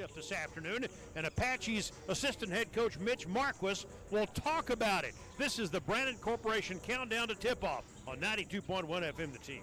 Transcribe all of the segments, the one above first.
shift this afternoon, and Apache's assistant head coach Mitch Marquis will talk about it. This is the Brandon Corporation Countdown to Tip-Off on 92.1 FM The Team.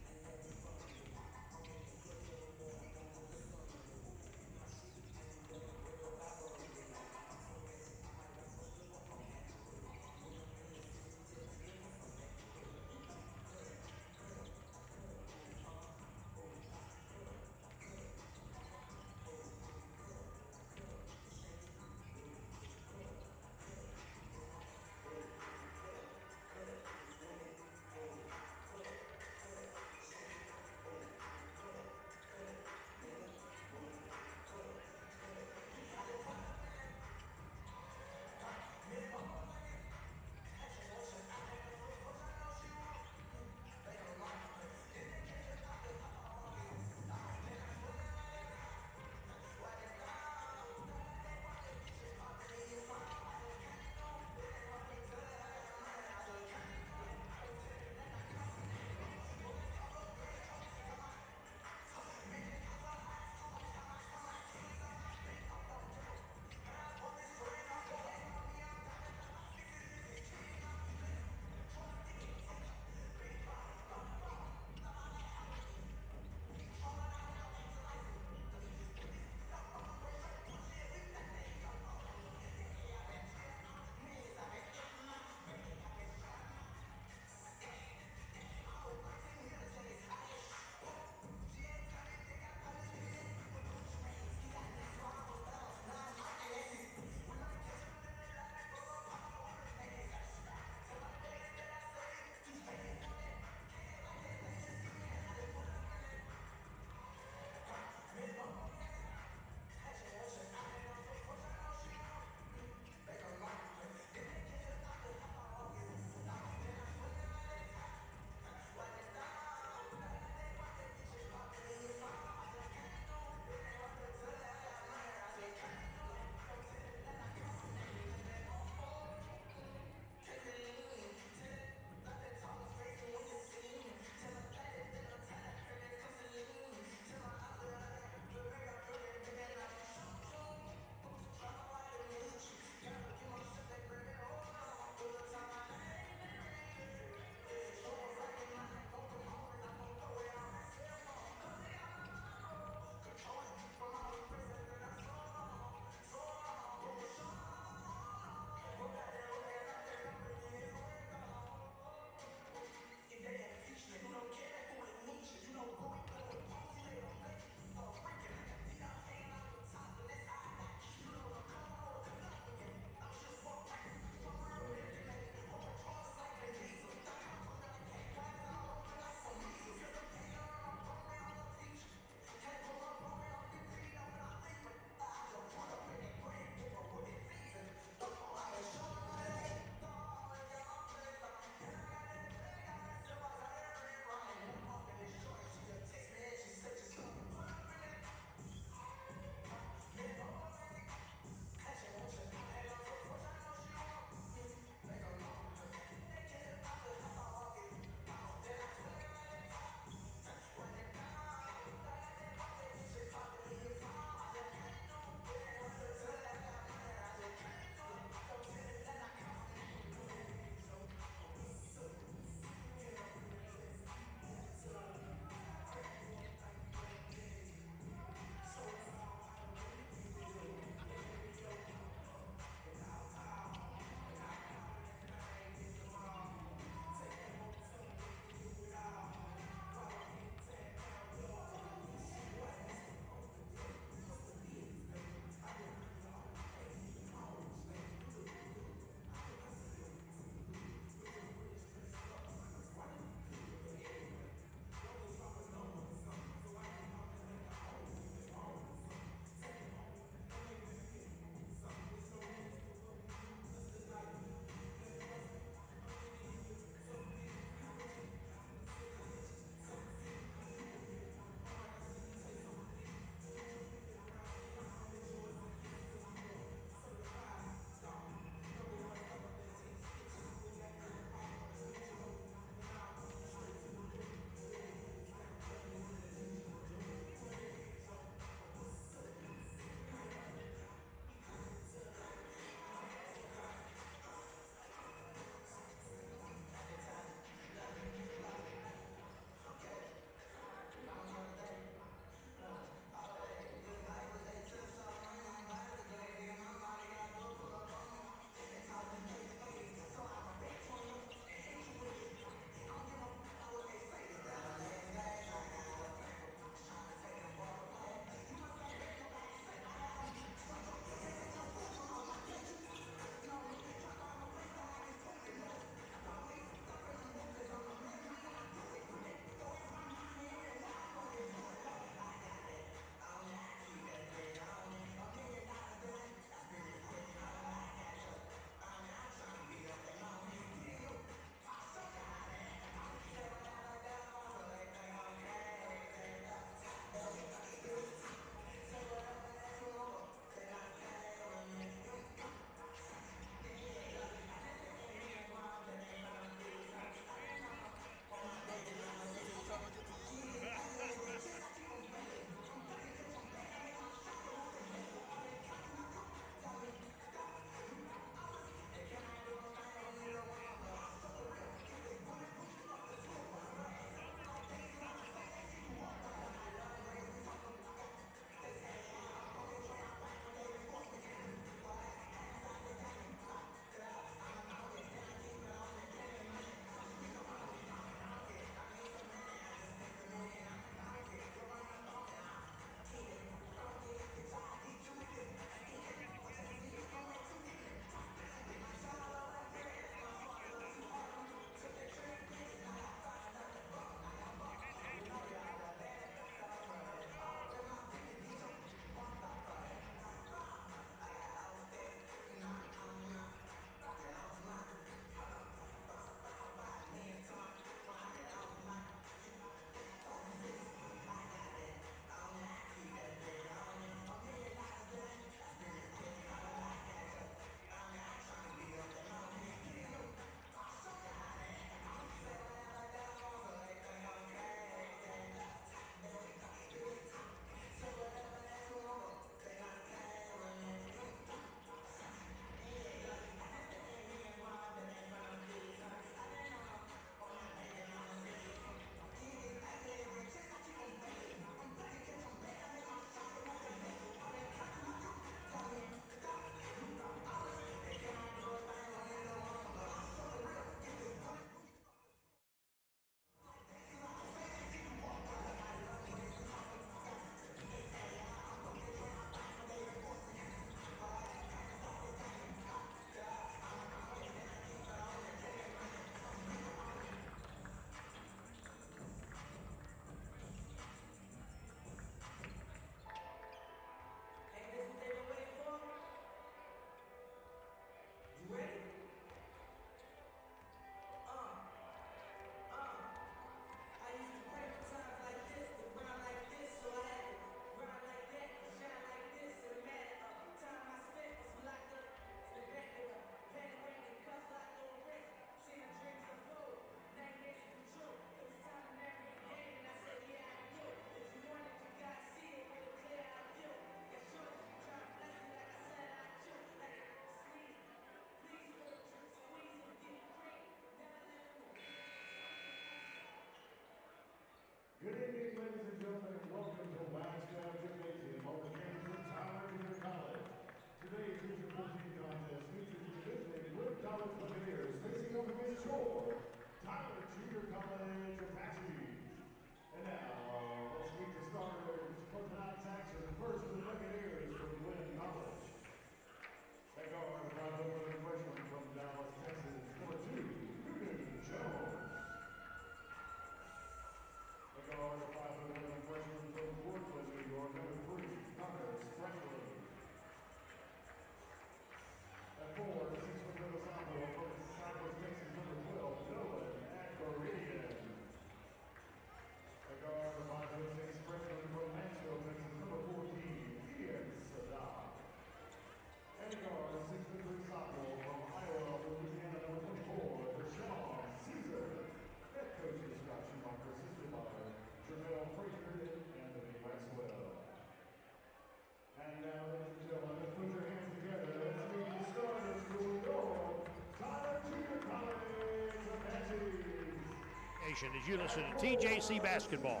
station as you listen to TJC basketball.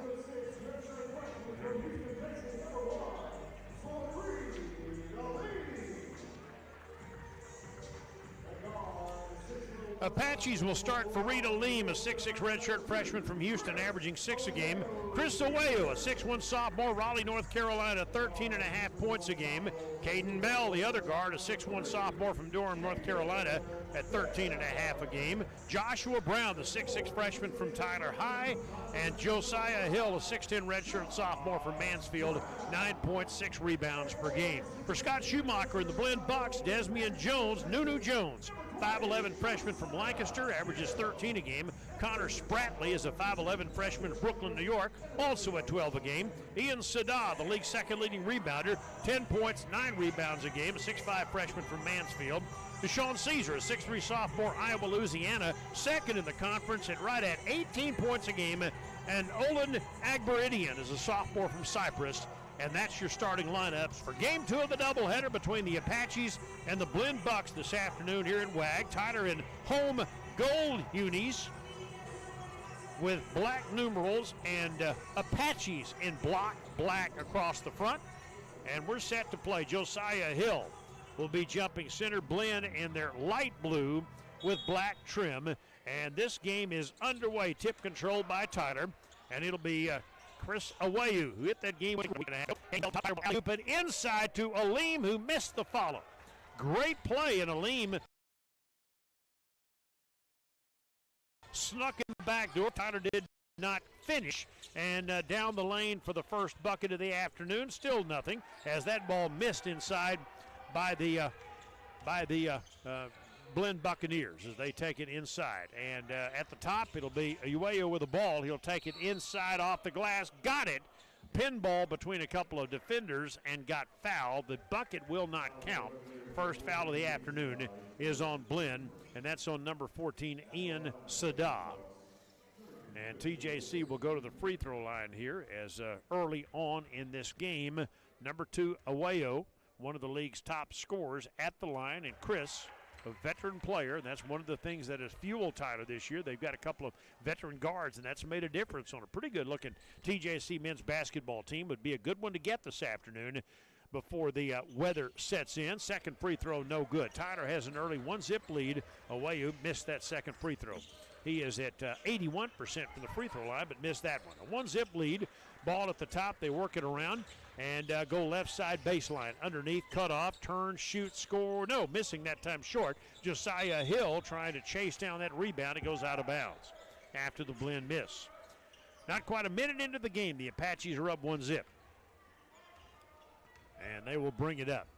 Apaches will start Farida Leem, a 6'6" redshirt freshman from Houston, averaging 6 a game. Chris Awayu, a 6'1" sophomore, Raleigh, North Carolina, 13.5 points a game. Caden Bell, the other guard, a 6'1" sophomore from Durham, North Carolina, at 13.5 a game. Joshua Brown, the 6'6" freshman from Tyler High. And Josiah Hill, a 6'10" redshirt sophomore from Mansfield, 9.6 rebounds per game. For Scott Schumacher and the Blinn Bucks, Desmian Jones, Nunu Jones, 5'11" freshman from Lancaster, averages 13 a game. Connor Spratley is a 5'11" freshman from Brooklyn, New York, also at 12 a game. Ian Sada, the league's second leading rebounder, 10 points, 9 rebounds a game, a 6'5" freshman from Mansfield. Deshaun Caesar, a 6'3" sophomore, Iowa, Louisiana, second in the conference at right at 18 points a game. And Olin Agbaridian is a sophomore from Cyprus. And that's your starting lineups for Game 2 of the doubleheader between the Apaches and the Blinn Bucks this afternoon here at WAG. Tyler in home gold unis with black numerals, and Apaches in block black across the front. And we're set to play. Josiah Hill will be jumping center. Blinn in their light blue with black trim. And this game is underway. Tip controlled by Tyler. And it'll be Chris Awayu, who hit that game week and a half. But inside to Aleem, who missed the follow. Great play, and Aleem snuck in the back door. Tyler did not finish. And down the lane for the first bucket of the afternoon. Still nothing, as that ball missed inside by the Blinn Buccaneers as they take it inside. And at the top, it'll be Ueo with the ball. He'll take it inside off the glass. Got it. Pinball between a couple of defenders and got fouled. The bucket will not count. First foul of the afternoon is on Blinn, and that's on number 14, Ian Sada. And TJC will go to the free throw line here as early on in this game. Number 2, Ueo, one of the league's top scorers, at the line, and Chris, a veteran player, and that's one of the things that has fueled Tyler this year. They've got a couple of veteran guards, and that's made a difference on a pretty good-looking TJC men's basketball team. Would be a good one to get this afternoon before the weather sets in. Second free throw, no good. Tyler has an early 1-zip lead. Awayu missed that second free throw. He is at 81% from the free throw line, but missed that one. A 1-zip lead. Ball at the top. They work it around and go left side baseline. Underneath, cut off, turn, shoot, score. No, missing that time short. Josiah Hill trying to chase down that rebound. It goes out of bounds after the Blinn miss. Not quite a minute into the game, the Apaches are up 1-zip. And they will bring it up.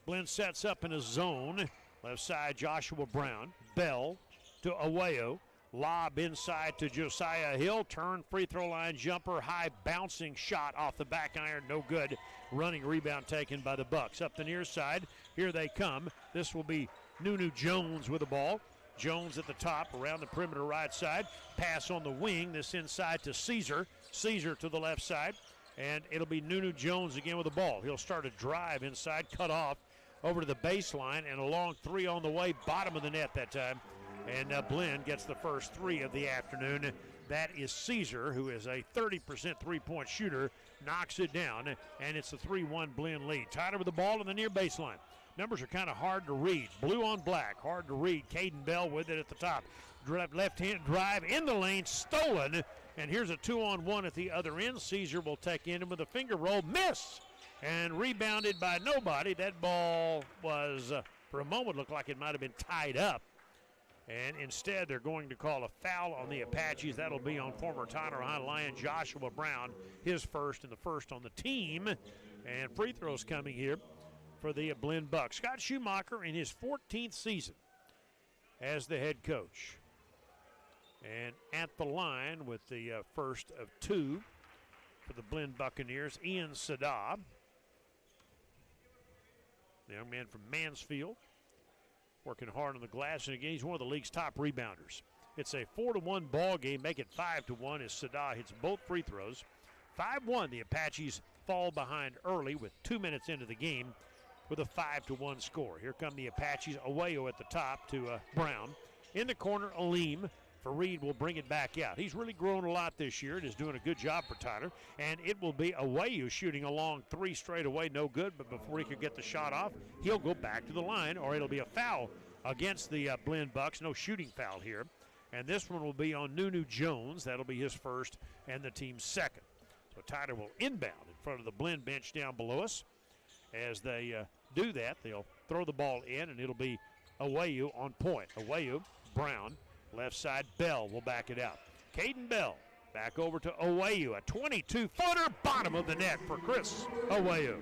Blinn sets up in a zone. Left side, Joshua Brown. Bell to Awayu. Lob inside to Josiah Hill. Turn, free throw line jumper. High bouncing shot off the back iron. No good. Running rebound taken by the Bucks. Up the near side. Here they come. This will be Nunu Jones with the ball. Jones at the top around the perimeter right side. Pass on the wing. This inside to Caesar. Caesar to the left side. And it'll be Nunu Jones again with the ball. He'll start a drive inside. Cut off over to the baseline. And a long three on the way. Bottom of the net that time. And Blinn gets the first three of the afternoon. That is Caesar, who is a 30% three-point shooter, knocks it down, and it's a 3-1 Blinn lead. Tyler with the ball in the near baseline. Numbers are kind of hard to read. Blue on black, hard to read. Caden Bell with it at the top. Left-hand drive in the lane, stolen, and here's a 2-on-1 at the other end. Caesar will take in with a finger roll, miss, and rebounded by nobody. That ball was, for a moment, looked like it might have been tied up. And instead, they're going to call a foul on the Apaches. That'll be on former Tyler High Lion Joshua Brown, his first and the first on the team. And free throws coming here for the Blinn Bucks. Scott Schumacher in his 14th season as the head coach. And at the line with the first of two for the Blinn Buccaneers, Ian Sada, the young man from Mansfield. Working hard on the glass, and again, he's one of the league's top rebounders. It's a 4-1 ball game. Make it 5-1 as Sada hits both free throws. 5-1, the Apaches fall behind early with 2 minutes into the game with a 5-1 score. Here come the Apaches. Awayu at the top to Brown. In the corner, Aleem Fareed will bring it back out. He's really grown a lot this year and is doing a good job for Tyler. And it will be Awayu shooting a long three straight away, no good. But before he could get the shot off, he'll go back to the line, or it'll be a foul against the Blinn Bucks. No shooting foul here. And this one will be on Nunu Jones. That'll be his first and the team's second. So Tyler will inbound in front of the Blinn bench down below us. As they do that, they'll throw the ball in, and it'll be Awayu on point. Awayu, Brown, left side, Bell will back it out. Caden Bell back over to Awayu. A 22-footer, bottom of the net for Chris Awayu.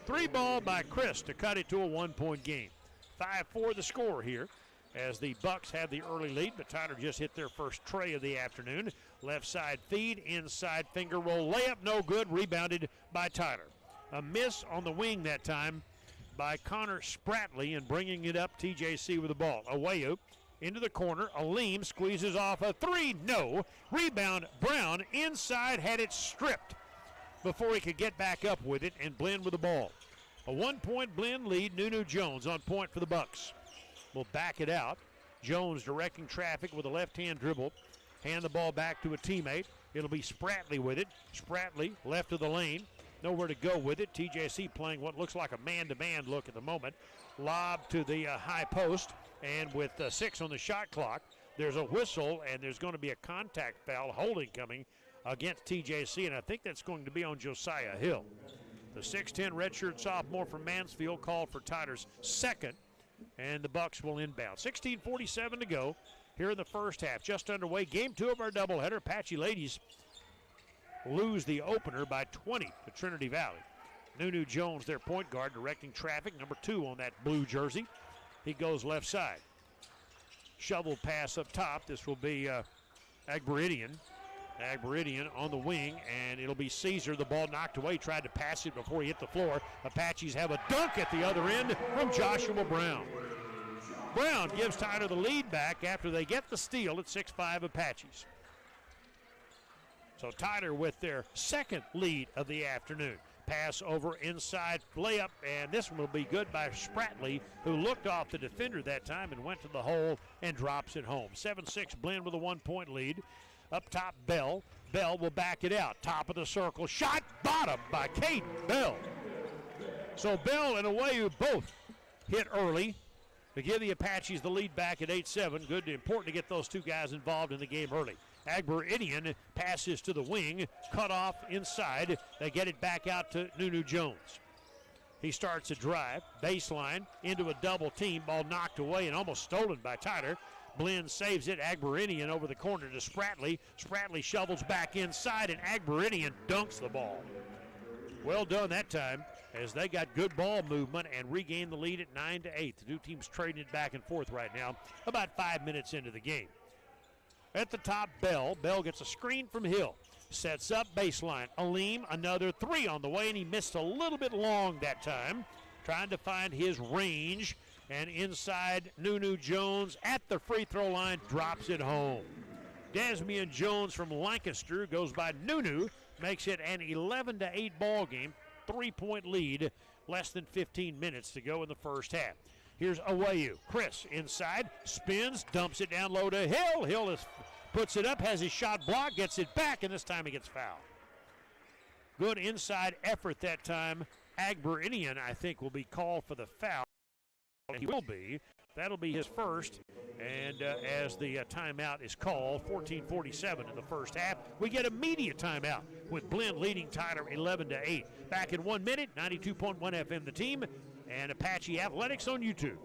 3-ball by Chris to cut it to a 1-point game. 5-4 the score here as the Bucks have the early lead, but Tyler just hit their first tray of the afternoon. Left side feed, inside finger roll layup, no good, rebounded by Tyler. A miss on the wing that time by Connor Spratley, and bringing it up, TJC with the ball. Awayu into the corner. Aleem squeezes off a three. No. Rebound. Brown inside, had it stripped before he could get back up with it, and Blinn with the ball. A 1-point Blinn lead. Nunu Jones on point for the Bucks. Will back it out. Jones directing traffic with a left-hand dribble. Hand the ball back to a teammate. It'll be Spratley with it. Spratley left of the lane. Nowhere to go with it. TJC playing what looks like a man-to-man look at the moment. Lob to the high post, and with 6 on the shot clock, there's a whistle, and there's going to be a contact foul, holding coming against TJC, and I think that's going to be on Josiah Hill. The 6'10 redshirt sophomore from Mansfield called for Tyler's second, and the Bucks will inbound. 16:47 to go here in the first half. Just underway. Game 2 of our doubleheader. Apache ladies lose the opener by 20 to Trinity Valley. Nunu Jones, their point guard, directing traffic, number 2 on that blue jersey. He goes left side. Shovel pass up top. This will be Agberidian. Agberidian on the wing, and it'll be Caesar. The ball knocked away. Tried to pass it before he hit the floor. Apaches have a dunk at the other end from Joshua Brown. Brown gives Tyler the lead back after they get the steal at 6'5 Apaches. So Tyler with their second lead of the afternoon. Pass over inside, layup, and this one will be good by Spratley, who looked off the defender that time and went to the hole and drops it home. 7-6 Blinn with a 1-point lead. Up top, Bell. Bell will back it out. Top of the circle. Shot bottom by Caden Bell. So Bell and Awayu both hit early to give the Apaches the lead back at 8-7. Good, important to get those two guys involved in the game early. Agberidian passes to the wing, cut off inside. They get it back out to Nunu Jones. He starts a drive, baseline, into a double team. Ball knocked away and almost stolen by Tyler. Blinn saves it. Agberidian over the corner to Spratley. Spratley shovels back inside, and Agberidian dunks the ball. Well done that time, as they got good ball movement and regained the lead at 9-8. The two teams trading it back and forth right now, about 5 minutes into the game. At the top, Bell. Bell gets a screen from Hill. Sets up baseline. Aleem, another 3 on the way, and he missed a little bit long that time, trying to find his range. And inside, Nunu Jones at the free throw line drops it home. Desmian Jones from Lancaster goes by Nunu, makes it an 11-8 ball game. 3-point lead, less than 15 minutes to go in the first half. Here's Awayu. Chris inside, spins, dumps it down low to Hill. Hill puts it up, has his shot blocked, gets it back, and this time he gets fouled. Good inside effort that time. Agberidian, I think, will be called for the foul. He will be. That'll be his first. And as the timeout is called, 14:47 in the first half, we get a media timeout with Blinn leading Tyler 11-8. Back in 1 minute, 92.1 FM The Team, and Apache Athletics on YouTube.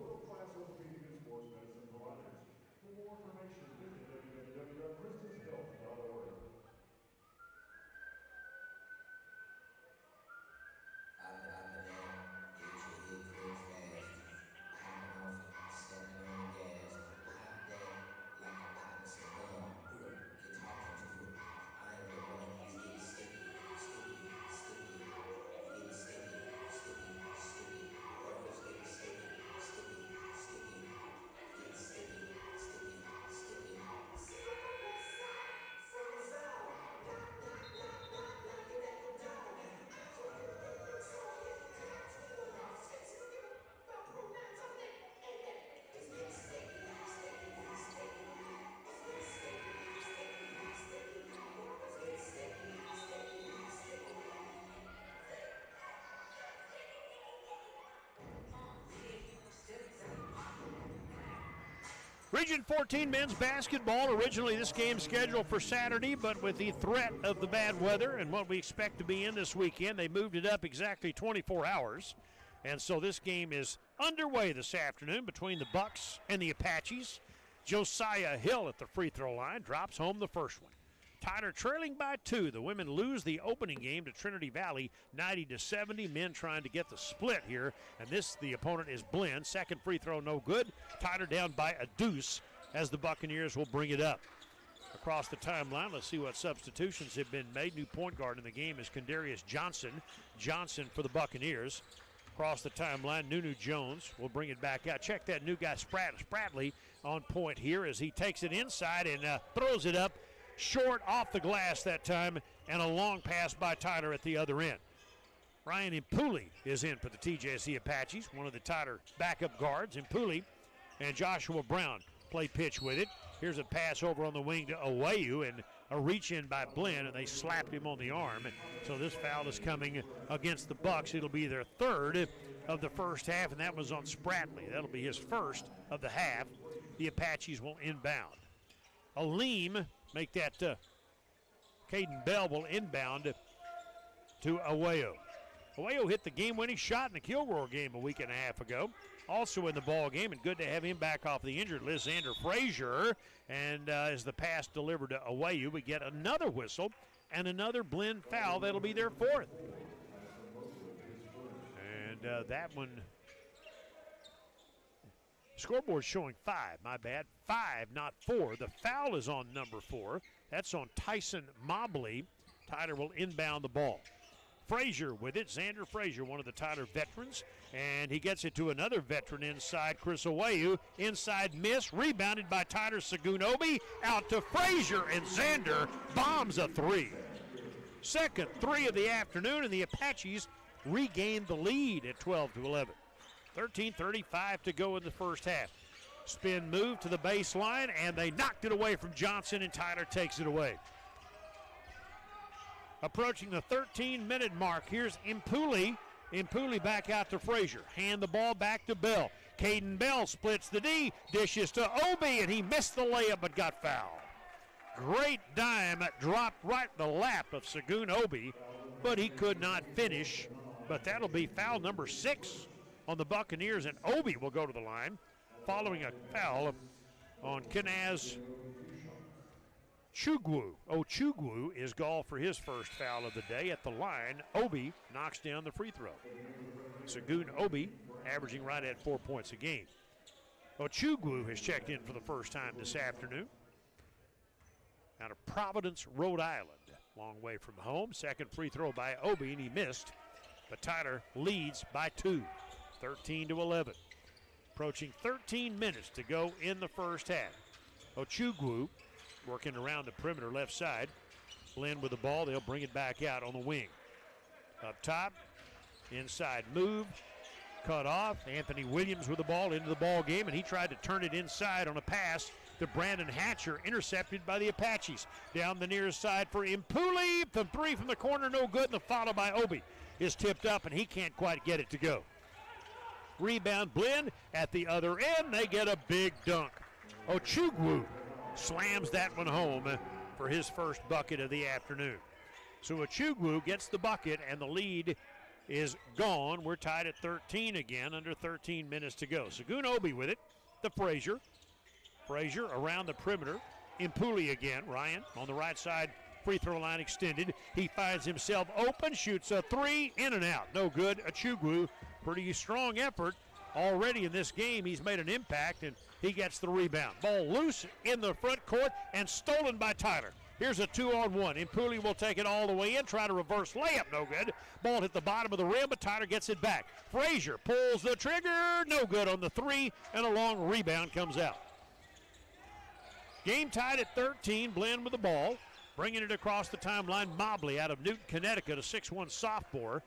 Region 14 men's basketball. Originally this game scheduled for Saturday, but with the threat of the bad weather and what we expect to be in this weekend, they moved it up exactly 24 hours. And so this game is underway this afternoon between the Bucks and the Apaches. Josiah Hill at the free throw line drops home the first one. Tyler trailing by 2. The women lose the opening game to Trinity Valley 90-70. Men trying to get the split here. And the opponent is Blinn. Second free throw no good. Tyler down by a deuce as the Buccaneers will bring it up. Across the timeline, let's see what substitutions have been made. New point guard in the game is Kendarius Johnson. Johnson for the Buccaneers. Across the timeline, Nunu Jones will bring it back out. Check that new guy, Spradley, on point here as he takes it inside and throws it up. Short off the glass that time, and a long pass by Tyler at the other end. Ryan Impuli is in for the TJC Apaches, one of the Tyler backup guards. Impuli and Joshua Brown play pitch with it. Here's a pass over on the wing to Awayu, and a reach in by Blinn, and they slapped him on the arm. So this foul is coming against the Bucks. It'll be their third of the first half, and that was on Spradley. That'll be his first of the half. The Apaches will inbound. Aleem make that Caden Bell will inbound to Awayo. Awayo hit the game-winning shot in the Kilgore game a week and a half ago. Also in the ball game, and good to have him back off the injured list, Xander Frazier. And as the pass delivered to Awayo, we get another whistle and another Blinn foul. That'll be their fourth. And that one, scoreboard showing 5, my bad. 5, not 4. The foul is on number 4. That's on Tyson Mobley. Tyler will inbound the ball. Frazier with it. Xander Frazier, one of the Tyler veterans. And he gets it to another veteran inside, Chris Awayu. Inside miss, rebounded by Tyler Sagunobi. Out to Frazier, and Xander bombs a 3. Second 3 of the afternoon, and the Apaches regained the lead at 12-11. 13:35 to go in the first half. Spin move to the baseline, and they knocked it away from Johnson, and Tyler takes it away. Approaching the 13-minute mark, here's Impuli. Impuli back out to Frazier. Hand the ball back to Bell. Caden Bell splits the D, dishes to Obi, and he missed the layup but got fouled. Great dime dropped right in the lap of Sagun Obi, but he could not finish. But that'll be foul number 6 on the Buccaneers, and Obi will go to the line following a foul on Kenaz Chugwu. Chugwu is gone for his first foul of the day at the line. Obi knocks down the free throw. Sagun Obi averaging right at 4 points a game. Chugwu has checked in for the first time this afternoon. Out of Providence, Rhode Island. Long way from home. Second free throw by Obi, and he missed. But Tyler leads by 2, 13-11. Approaching 13 minutes to go in the first half. Chugwu working around the perimeter left side. Blinn with the ball. They'll bring it back out on the wing. Up top, inside move, cut off. Anthony Williams with the ball into the ball game, and he tried to turn it inside on a pass to Brandon Hatcher, intercepted by the Apaches. Down the near side for Impuli. The 3 from the corner, no good, and the follow by Obi is tipped up, and he can't quite get it to go. Rebound Blinn at the other end. They get a big dunk. Chugwu slams that one home for his first bucket of the afternoon. So Chugwu gets the bucket, and the lead is gone. We're tied at 13 again, under 13 minutes to go. Sagun Obi with it, the Frazier. Frazier around the perimeter. Impuli again. Ryan on the right side, free throw line extended. He finds himself open, shoots a 3, in and out. No good. Chugwu, pretty strong effort already in this game. He's made an impact, and he gets the rebound. Ball loose in the front court and stolen by Tyler. Here's a 2-on-1. Impuli will take it all the way in, try to reverse layup, no good. Ball hit the bottom of the rim, but Tyler gets it back. Frazier pulls the trigger, no good on the 3, and a long rebound comes out. Game tied at 13, Blinn with the ball. Bringing it across the timeline, Mobley out of Newton, Connecticut, a 6'1 sophomore,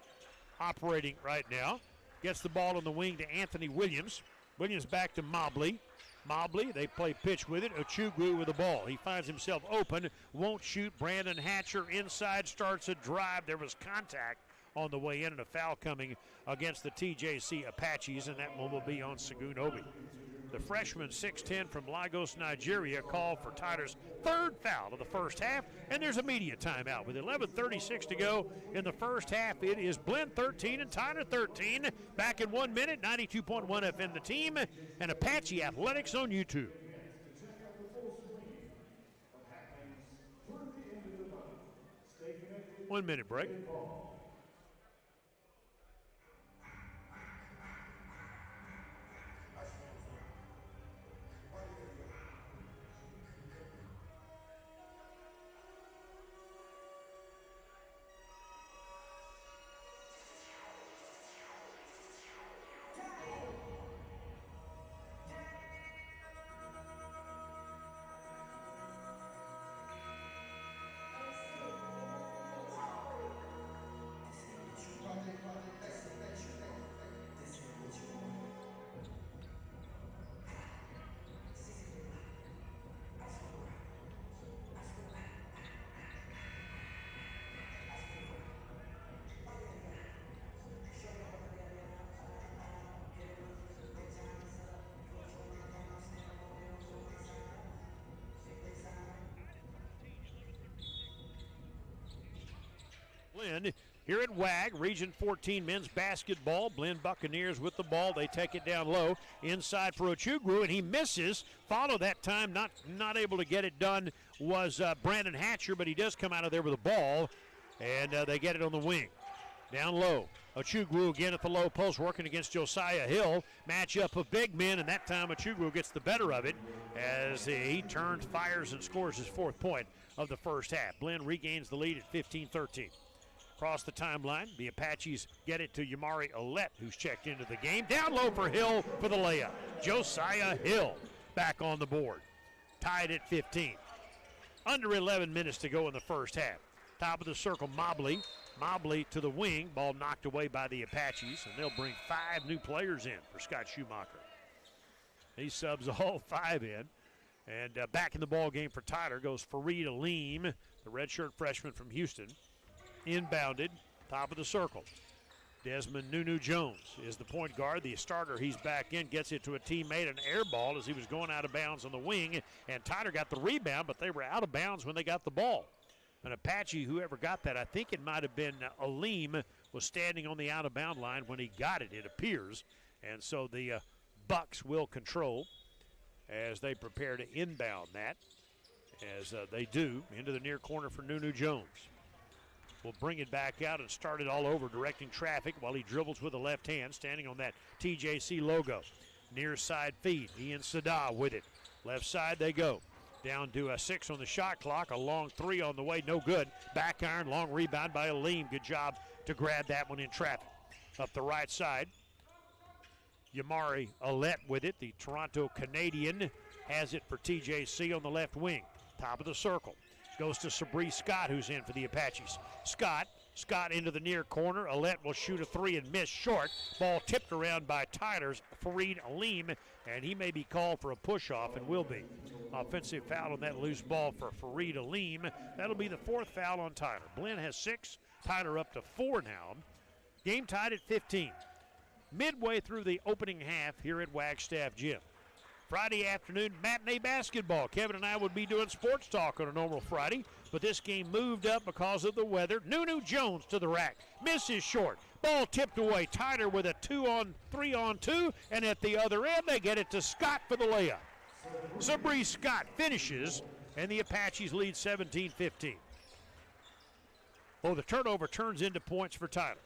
operating right now. Gets the ball on the wing to Anthony Williams. Williams back to Mobley. Mobley, they play pitch with it. Chugwu with the ball. He finds himself open, won't shoot. Brandon Hatcher inside, starts a drive. There was contact on the way in, and a foul coming against the TJC Apaches, and that one will be on Sagun Obi. The freshman, 6'10", from Lagos, Nigeria, called for Tyler's third foul of the first half, and there's a media timeout. With 11:36 to go in the first half, it is Blinn 13 and Tyler 13. Back in 1 minute, 92.1 FM The Team, and Apache Athletics on YouTube. 1 minute break. Blinn here at WAG, Region 14 men's basketball. Blinn Buccaneers with the ball. They take it down low. Inside for Ochugwu, and he misses. Follow that time, not able to get it done was Brandon Hatcher, but he does come out of there with the ball, and they get it on the wing. Down low. Ochugwu again at the low post, working against Josiah Hill. Matchup of big men, and that time Ochugwu gets the better of it as he turns, fires, and scores his fourth point of the first half. Blinn regains the lead at 15-13. Across the timeline, the Apaches get it to Yamari Olette, who's checked into the game. Down low for Hill for the layup. Josiah Hill back on the board. Tied at 15. Under 11 minutes to go in the first half. Top of the circle, Mobley. Mobley to the wing. Ball knocked away by the Apaches, and they'll bring 5 new players in for Scott Schumacher. He subs all 5 in. And back in the ball game for Tyler goes Fareed Aleem, the redshirt freshman from Houston. Inbounded, top of the circle. Desmond Nunu Jones is the point guard. The starter, he's back in, gets it to a teammate, an air ball as he was going out of bounds on the wing. And Tyler got the rebound, but they were out of bounds when they got the ball. An Apache, whoever got that, I think it might have been Aleem, was standing on the out-of-bound line when he got it, it appears. And so the Bucks will control as they prepare to inbound that, as they do, into the near corner for Nunu Jones. Will bring it back out and start it all over, directing traffic while he dribbles with the left hand, standing on that TJC logo. Near side feed, Ian Sada with it. Left side they go. Down to a 6 on the shot clock, a long 3 on the way, no good. Back iron, long rebound by Aleem. Good job to grab that one in traffic. Up the right side, Yamari Olette with it. The Toronto Canadian has it for TJC on the left wing. Top of the circle. Goes to Sabri Scott, who's in for the Apaches. Scott into the near corner. Olette will shoot a 3 and miss short. Ball tipped around by Tyler's Fareed Aleem, and he may be called for a push-off and will be. Offensive foul on that loose ball for Fareed Aleem. That'll be the 4th foul on Tyler. Blinn has 6, Tyler up to 4 now. Game tied at 15. Midway through the opening half here at Wagstaff Gym. Friday afternoon matinee basketball. Kevin and I would be doing sports talk on a normal Friday, but this game moved up because of the weather. Nunu Jones to the rack. Misses short. Ball tipped away. Tyler with a 3-on-2, and at the other end they get it to Scott for the layup. Sabri Scott finishes, and the Apaches lead 17-15. Oh, the turnover turns into points for Tyler.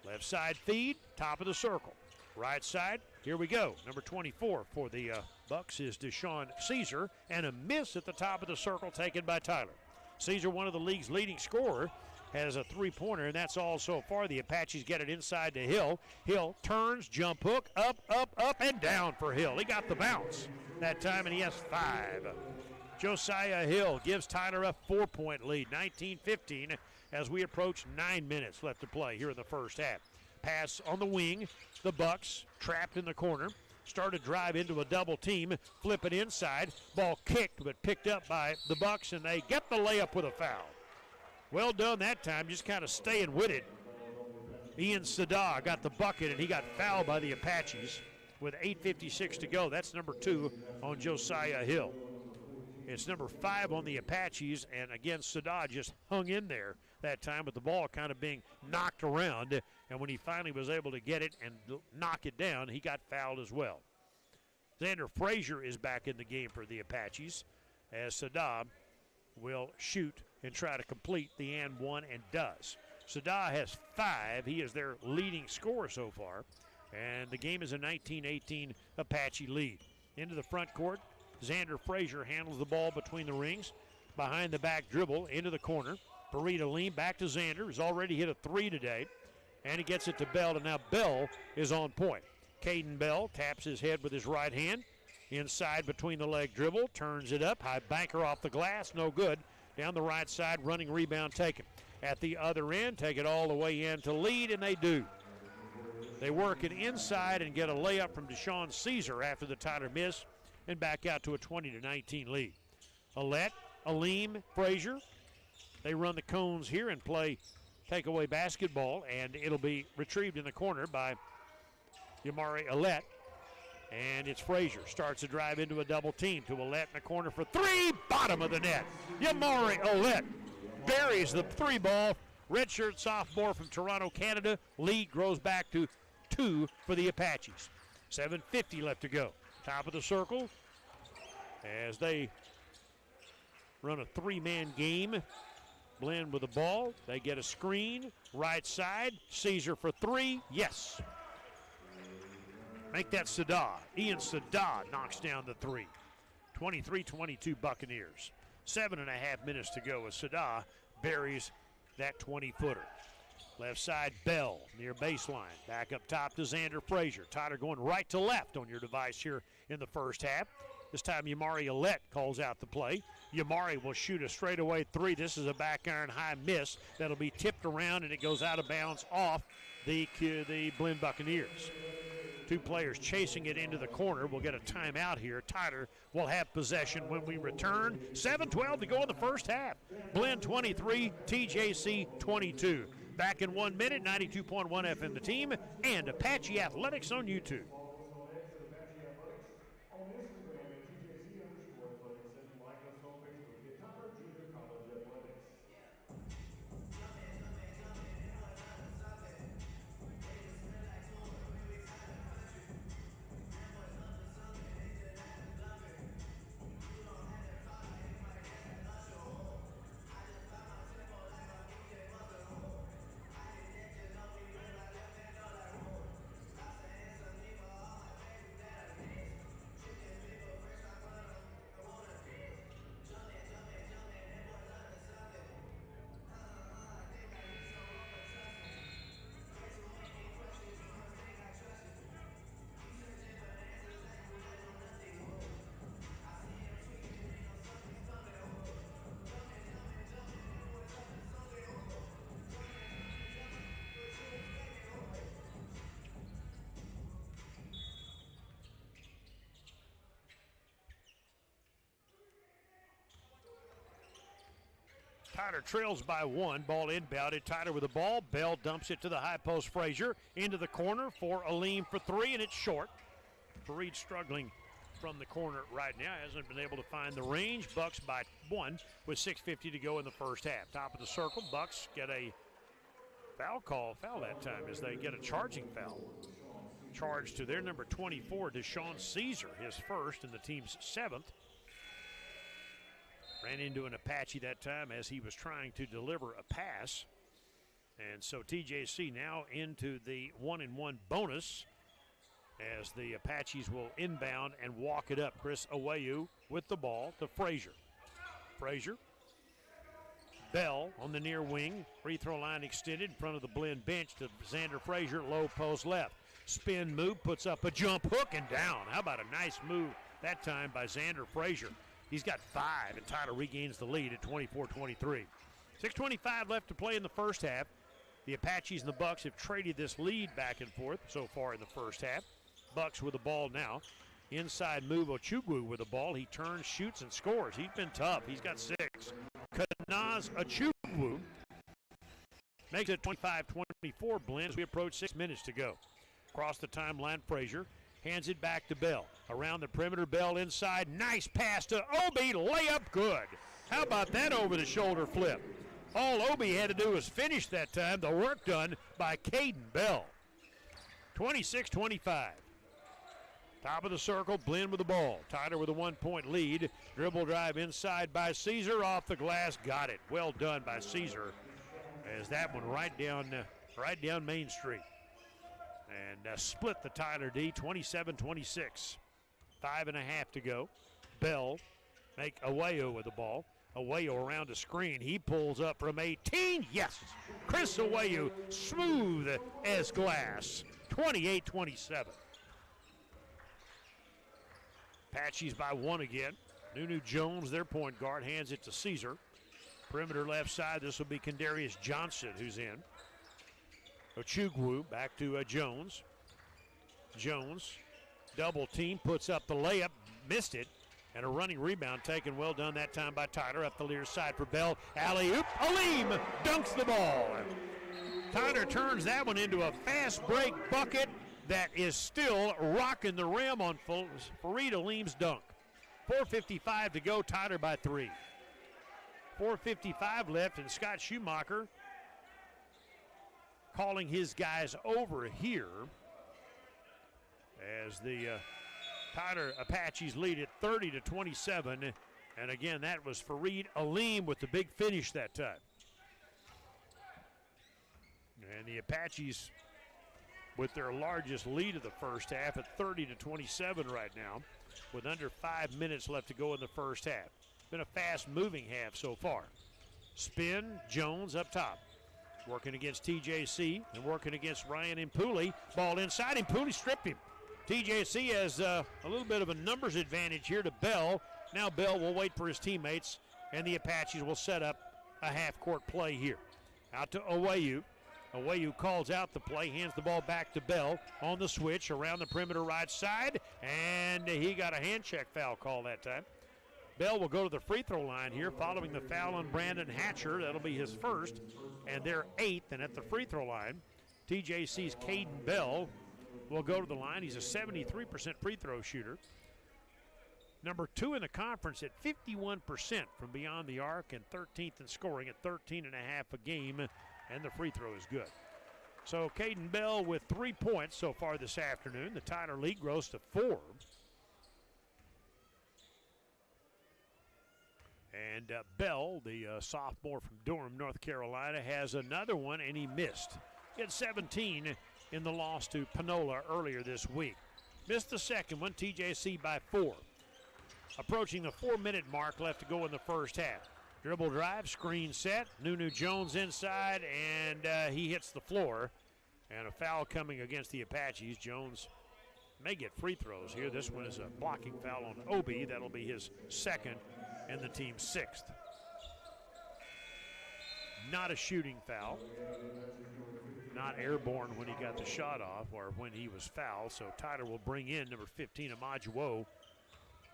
Left side feed, top of the circle. Right side, here we go. Number 24 for the Bucks is Deshaun Caesar, and a miss at the top of the circle taken by Tyler. Caesar, one of the league's leading scorer, has a 3-pointer, and that's all so far. The Apaches get it inside to Hill. Hill turns, jump hook, up, and down for Hill. He got the bounce that time, and he has 5. Josiah Hill gives Tyler a 4-point lead, 19-15, as we approach 9 minutes left to play here in the first half. Pass on the wing. The Bucks trapped in the corner. Start a drive into a double team. Flip it inside. Ball kicked, but picked up by the Bucks, and they get the layup with a foul. Well done that time, just kind of staying with it. Ian Sada got the bucket, and he got fouled by the Apaches. with 8:56 to go. That's number 2 on Josiah Hill. It's number 5 on the Apaches, and again, Saddah just hung in there that time with the ball kind of being knocked around, and when he finally was able to get it and knock it down, he got fouled as well. Xander Frazier is back in the game for the Apaches, as Saddah will shoot and try to complete the and one, and does. Saddah has 5. He is their leading scorer so far, and the game is a 19-18 Apache lead. Into the front court, Xander Frazier handles the ball between the rings, behind the back dribble, into the corner. Fareed Aleem back to Xander, who's already hit a 3 today, and he gets it to Bell, and now Bell is on point. Caden Bell taps his head with his right hand, inside between the leg dribble, turns it up, high banker off the glass, no good. Down the right side, running rebound taken. At the other end, take it all the way in to lead, and they do. They work it inside and get a layup from Deshaun Caesar after the Tyler miss, and back out to a 20-19 lead. Alette, Aleem, Frazier, they run the cones here and play takeaway basketball, and it'll be retrieved in the corner by Yamari Alette. And it's Frazier. Starts a drive into a double team to Alette in the corner for 3. Bottom of the net. Yamari Alette buries the 3 ball. Redshirt sophomore from Toronto, Canada. Lead grows back to 2 for the Apaches. 7:50 left to go. Top of the circle as they run a 3-man game. Blinn with the ball. They get a screen. Right side. Caesar for 3. Yes. Make that Saddah. Ian Saddah knocks down the 3. 23-22 Buccaneers. 7.5 minutes to go as Saddah buries that 20-footer. Left side, Bell near baseline. Back up top to Xander Frazier. Tyler going right to left on your device here in the first half. This time Yamari Alette calls out the play. Yamari will shoot a straightaway 3. This is a back iron high miss that'll be tipped around, and it goes out of bounds off the Blinn Buccaneers. 2 players chasing it into the corner. We'll get a timeout here. Tyler will have possession when we return. 7:12 to go in the first half. Blinn 23, TJC 22. Back in 1 minute, 92.1 FM The Team, and Apache Athletics on YouTube. Tyler trails by 1. Ball inbounded. Tyler with the ball. Bell dumps it to the high post. Frazier into the corner for Aleem for 3, and it's short. Fareed struggling from the corner right now. Hasn't been able to find the range. Bucks by 1 with 6:50 to go in the first half. Top of the circle. Bucks get a foul that time as they get a charging foul. Charged to their number 24, Deshaun Caesar, his first and the team's 7th. Ran into an Apache that time as he was trying to deliver a pass. And so TJC now into the 1-and-1 bonus as the Apaches will inbound and walk it up. Chris Awayu with the ball to Frazier. Frazier. Bell on the near wing. Free throw line extended in front of the Blinn bench to Xander Frazier. Low post left. Spin move, puts up a jump hook and down. How about a nice move that time by Xander Frazier. He's got 5, and Tyler regains the lead at 24-23. 6:25 left to play in the first half. The Apaches and the Bucks have traded this lead back and forth so far in the first half. Bucks with the ball now. Inside move, Ochugwu with the ball. He turns, shoots, and scores. He's been tough. He's got 6. Kanaz Ochugwu makes it 25-24 Blinn as we approach 6 minutes to go. Across the timeline, Frazier hands it back to Bell. Around the perimeter, Bell inside. Nice pass to Obi. Layup good. How about that over the shoulder flip? All Obi had to do was finish that time. The work done by Caden Bell. 26-25. Top of the circle, Blinn with the ball. Tyler with a 1-point lead. Dribble drive inside by Caesar. Off the glass, got it. Well done by Caesar. As that one right down Main Street. And split the Tyler D, 27-26. 5.5 to go. Bell make Awayo with the ball. Awayo around the screen. He pulls up from 18. Yes! Chris Awayo, smooth as glass. 28-27. Apaches by 1 again. Nunu Jones, their point guard, hands it to Caesar. Perimeter left side, this will be Kendarius Johnson who's in. Ochugwu back to Jones. Jones, double team, puts up the layup, missed it, and a running rebound taken. Well done that time by Tyler. Up the near side for Bell. Alley-oop, Aleem dunks the ball. Tyler turns that one into a fast break bucket that is still rocking the rim on Fareed Aleem's dunk. 4:55 to go, Tyler by 3. 4:55 left, and Scott Schumacher calling his guys over here as the Tyler Apaches lead at 30-27. And again, that was Fareed Aleem with the big finish that time. And the Apaches with their largest lead of the first half at 30-27 right now, with under 5 minutes left to go in the first half. Been a fast-moving half so far. Spin, Jones up top. Working against TJC and working against Ryan Impuli. Ball inside, Impuli stripped him. TJC has a little bit of a numbers advantage here to Bell. Now Bell will wait for his teammates, and the Apaches will set up a half-court play here. Out to Awayu. Awayu calls out the play, hands the ball back to Bell on the switch around the perimeter right side, and he got a hand check foul call that time. Bell will go to the free throw line here following the foul on Brandon Hatcher. That'll be his first, and they're 8th, and at the free throw line, TJC's Caden Bell will go to the line. He's a 73% free throw shooter. Number 2 in the conference at 51% from beyond the arc, and 13th in scoring at 13.5 a game, and the free throw is good. So Caden Bell with 3 points so far this afternoon. The Tyler lead grows to 4. And Bell, the sophomore from Durham, North Carolina, has another one, and he missed. He had 17 in the loss to Panola earlier this week. Missed the second one, TJC by 4. Approaching the 4-minute mark left to go in the first half. Dribble drive, screen set, Nunu Jones inside, and he hits the floor. And a foul coming against the Apaches. Jones may get free throws here. This one is a blocking foul on Obi. That'll be his second and the team's 6th. Not a shooting foul. Not airborne when he got the shot off or when he was fouled. So Tyler will bring in number 15, Amajuwo.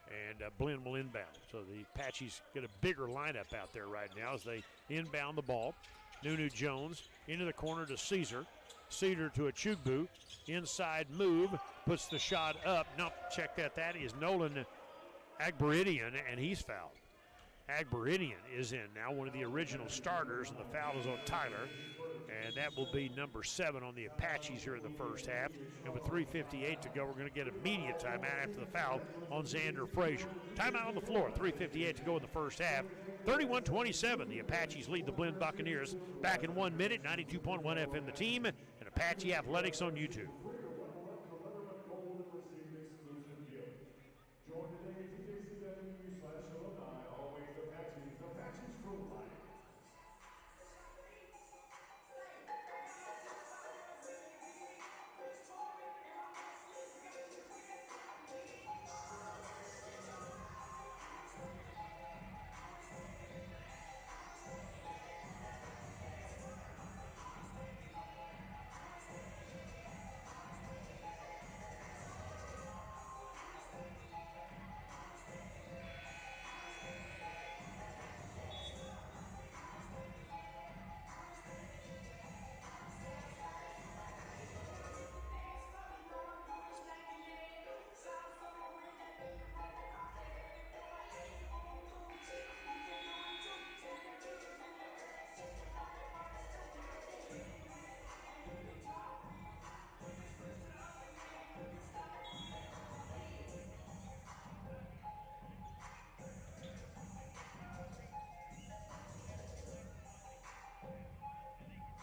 And Blinn will inbound. So the Apaches get a bigger lineup out there right now as they inbound the ball. Nunu Jones into the corner to Caesar. Caesar to Ochugwu. Inside move. Puts the shot up. No, check that. That is Nolan Agbaridian, and he's fouled. Agbaridian is in now, one of the original starters, and the foul is on Tyler. And that will be number 7 on the Apaches here in the first half. And with 3:58 to go, we're going to get immediate timeout after the foul on Xander Frazier. Timeout on the floor, 3:58 to go in the first half. 31-27, the Apaches lead the Blinn Buccaneers. Back in 1 minute, 92.1 FM The Team, and Apache Athletics on YouTube.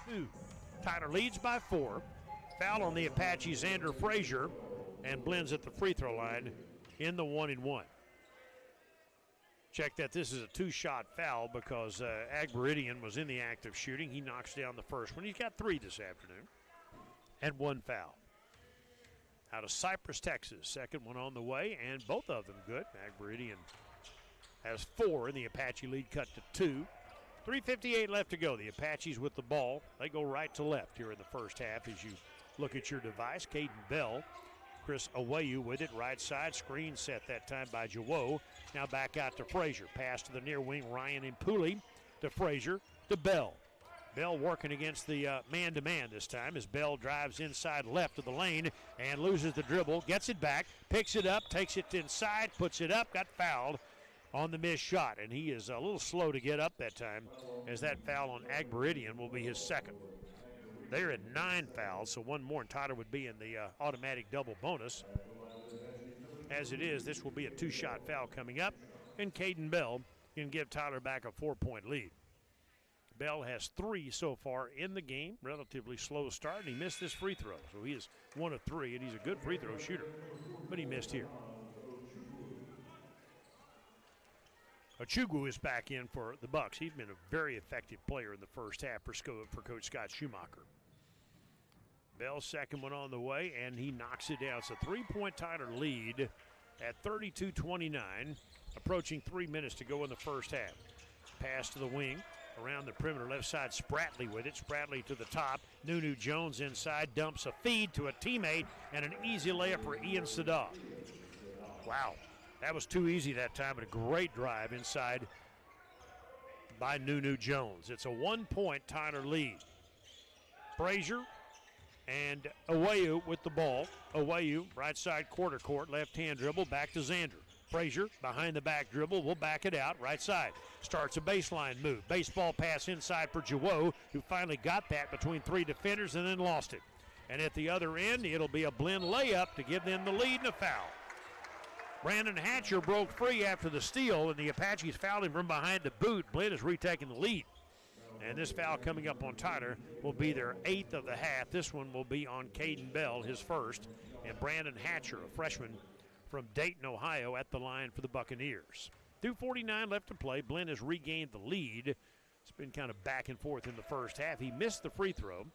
2. Tyler leads by 4. Foul on the Apache, Xander Frazier, and Blinn's at the free throw line in the 1-and-1. Check that this is a 2-shot foul because Agberidian was in the act of shooting. He knocks down the first one. He's got 3 this afternoon and 1 foul. Out of Cypress, Texas. Second one on the way, and both of them good. Agberidian has 4, and the Apache lead cut to 2. 3:58 left to go. The Apaches with the ball. They go right to left here in the first half as you look at your device. Caden Bell, Chris Awayu with it, right side. Screen set that time by Jawo. Now back out to Frazier. Pass to the near wing, Ryan Impuli to Frazier to Bell. Bell working against the man-to-man this time as Bell drives inside left of the lane and loses the dribble. Gets it back, picks it up, takes it inside, puts it up, got fouled on the missed shot. And he is a little slow to get up that time as that foul on Agberidian will be his second. They're at 9 fouls, so one more and Tyler would be in the automatic double bonus. As it is, this will be a 2-shot foul coming up, and Caden Bell can give Tyler back a 4-point lead. Bell has 3 so far in the game, relatively slow start, and he missed this free throw. So he is 1 of 3, and he's a good free throw shooter, but he missed here. Ochugwu is back in for the Bucks. He's been a very effective player in the first half for Coach Scott Schumacher. Bell's second one on the way, and he knocks it down. It's a 3-point Tyler lead at 32-29, approaching 3 minutes to go in the first half. Pass to the wing, around the perimeter, left side, Spratley with it. Spratley to the top. Nunu Jones inside, dumps a feed to a teammate, and an easy layup for Ian Sadaf. Wow, that was too easy that time, but a great drive inside by Nunu Jones. It's a 1-point Tyler lead. Frazier and Awayu with the ball. Awayu, right side quarter court, left-hand dribble, back to Xander. Frazier, behind the back dribble, will back it out, right side. Starts a baseline move. Baseball pass inside for Jawo, who finally got that between 3 defenders and then lost it. And at the other end, it'll be a Blinn layup to give them the lead and a foul. Brandon Hatcher broke free after the steal, and the Apaches fouled him from behind the boot. Blinn is retaking the lead. And this foul coming up on Tyler will be their 8th of the half. This one will be on Caden Bell, his first. And Brandon Hatcher, a freshman from Dayton, Ohio, at the line for the Buccaneers. 2:49 left to play. Blinn has regained the lead. It's been kind of back and forth in the first half. He missed the free throw,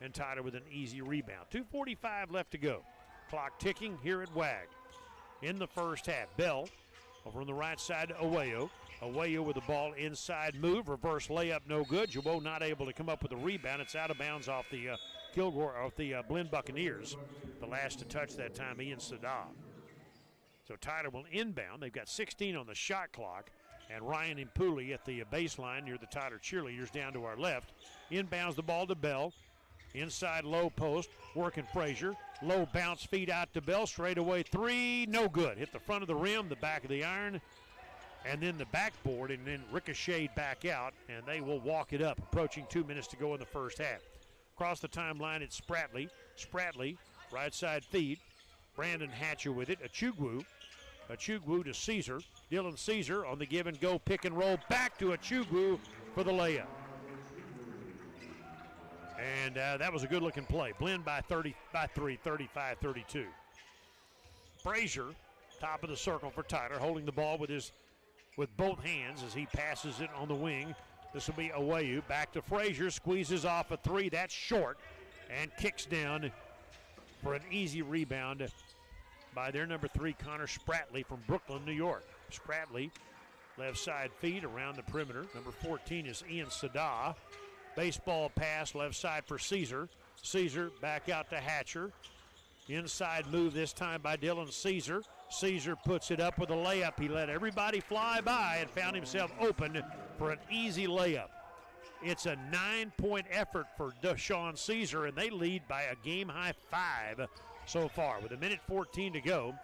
and Tyler with an easy rebound. 2:45 left to go. Clock ticking here at WAG. In the first half, Bell over on the right side to Awayu. Awayu with the ball inside move. Reverse layup, no good. Jawo not able to come up with a rebound. It's out of bounds off the Blinn Buccaneers. The last to touch that time, Ian Sadaf. So Tyler will inbound. They've got 16 on the shot clock. And Ryan Impuli at the baseline near the Tyler cheerleaders down to our left. Inbounds the ball to Bell. Inside low post, working Frazier. Low bounce feed out to Bell. Straight away 3, no good. Hit the front of the rim, the back of the iron, and then the backboard, and then ricocheted back out, and they will walk it up, approaching 2 minutes to go in the first half. Across the timeline, it's Spratley. Spratley, right side feed. Brandon Hatcher with it. Ochugwu to Caesar. Dylan Caesar on the give and go pick and roll. Back to Ochugwu for the layup. And that was a good looking play. Blinn by 3, 35-32. Frazier, top of the circle for Tyler, holding the ball with both hands as he passes it on the wing. This will be Awayu. Back to Frazier, squeezes off a 3. That's short and kicks down for an easy rebound by their number 3, Connor Spratley from Brooklyn, New York. Spratley, left side feed around the perimeter. Number 14 is Ian Sadaf. Baseball pass left side for Caesar. Caesar back out to Hatcher. Inside move this time by Dylan Caesar. Caesar puts it up with a layup. He let everybody fly by and found himself open for an easy layup. It's a 9-point effort for Deshaun Caesar, and they lead by a game-high 5 so far with 1:14 to go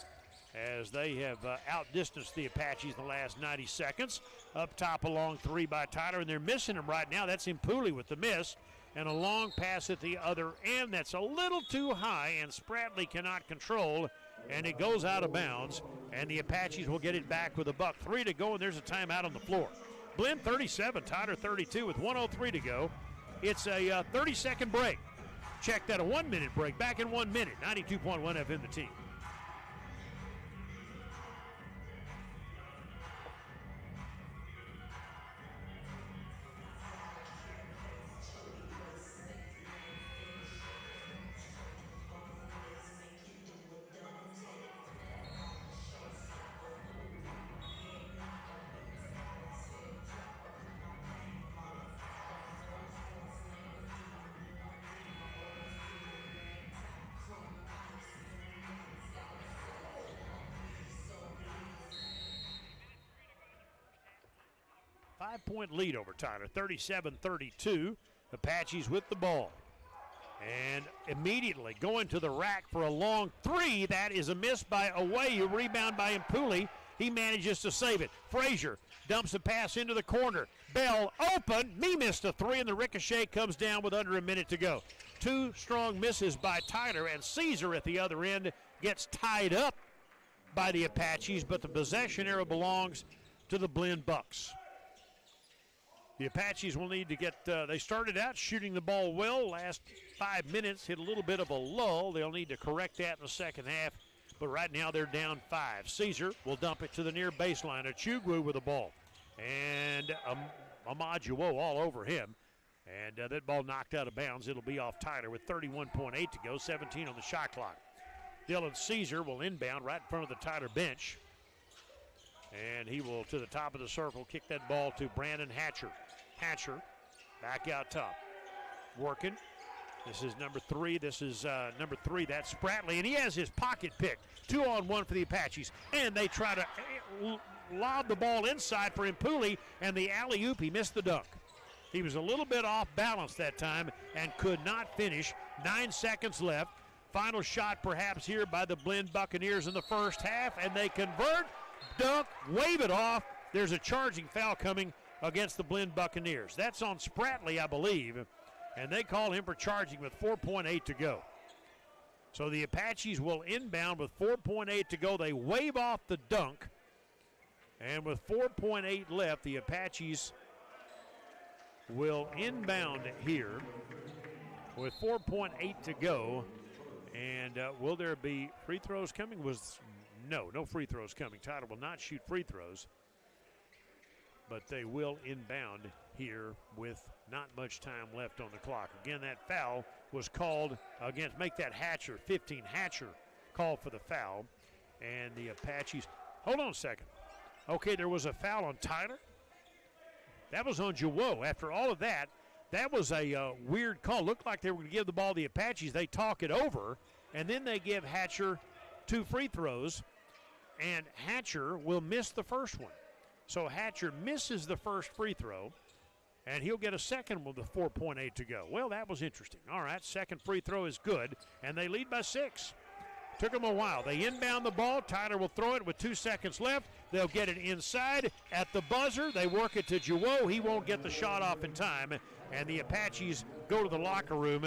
as they have outdistanced the Apaches in the last 90 seconds. Up top a long 3 by Tyler, and they're missing him right now. That's Impuli with the miss, and a long pass at the other end that's a little too high, and Spratley cannot control, and it goes out of bounds, and the Apaches will get it back with a buck. 3 to go, and there's a timeout on the floor. Blinn 37, Tyler 32 with 1:03 to go. It's a 30-second break. Check that, a 1-minute break. Back in 1 minute. 92.1 FM The Team. Five-point lead over Tyler, 37-32. Apaches with the ball. And immediately going to the rack for a long three. That is a miss by Awayu. Rebound by Impuli. He manages to save it. Frazier dumps a pass into the corner. Bell open. He missed a three, and the ricochet comes down with under a minute to go. Two strong misses by Tyler, and Caesar at the other end gets tied up by the Apaches, but the possession arrow belongs to the Blinn Bucks. The Apaches will need to get, they started out shooting the ball well. Last 5 minutes hit a little bit of a lull. They'll need to correct that in the second half, but right now they're down 5. Caesar will dump it to the near baseline. Achugwu with the ball. And Amajuwo all over him. And that ball knocked out of bounds. It'll be off Tyler with 31.8 to go, 17 on the shot clock. Dylan Caesar will inbound right in front of the Tyler bench. And he will, to the top of the circle, kick that ball to Brandon Hatcher. Hatcher back out top. Working. This is number 3. This is number 3. That's Spratley. And he has his pocket pick. 2-on-1 for the Apaches. And they try to lob the ball inside for Impuli. And the alley-oop, he missed the dunk. He was a little bit off balance that time and could not finish. 9 seconds left. Final shot perhaps here by the Blinn Buccaneers in the first half. And they convert. Dunk, wave it off. There's a charging foul coming against the Blinn Buccaneers. That's on Spratley, I believe, and they call him for charging with 4.8 to go. So the Apaches will inbound with 4.8 to go. They wave off the dunk, and with 4.8 left, the Apaches will inbound here with 4.8 to go. And will there be free throws coming? No free throws coming. Tyler will not shoot free throws, but they will inbound here with not much time left on the clock. Again, that foul was called against, make that Hatcher, 15 Hatcher called for the foul. And the Apaches, hold on a second. Okay, there was a foul on Tyler. That was on Jawo. After all of that, that was a weird call. Looked like they were going to give the ball to the Apaches. They talk it over, and then they give Hatcher 2 free throws. And Hatcher will miss the first one. So Hatcher misses the first free throw, and he'll get a second with 4.8 to go. Well, that was interesting. All right, second free throw is good, and they lead by 6. Took them a while. They inbound the ball. Tyler will throw it with 2 seconds left. They'll get it inside at the buzzer. They work it to Jawo. He won't get the shot off in time, and the Apaches go to the locker room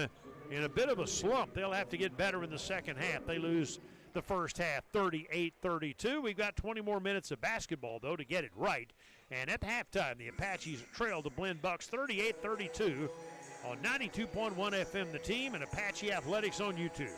in a bit of a slump. They'll have to get better in the second half. They lose the first half, 38-32. We've got 20 more minutes of basketball, though, to get it right. And at halftime, the Apaches trail the Blinn Bucks 38-32 on 92.1 FM The Team and Apache Athletics on YouTube.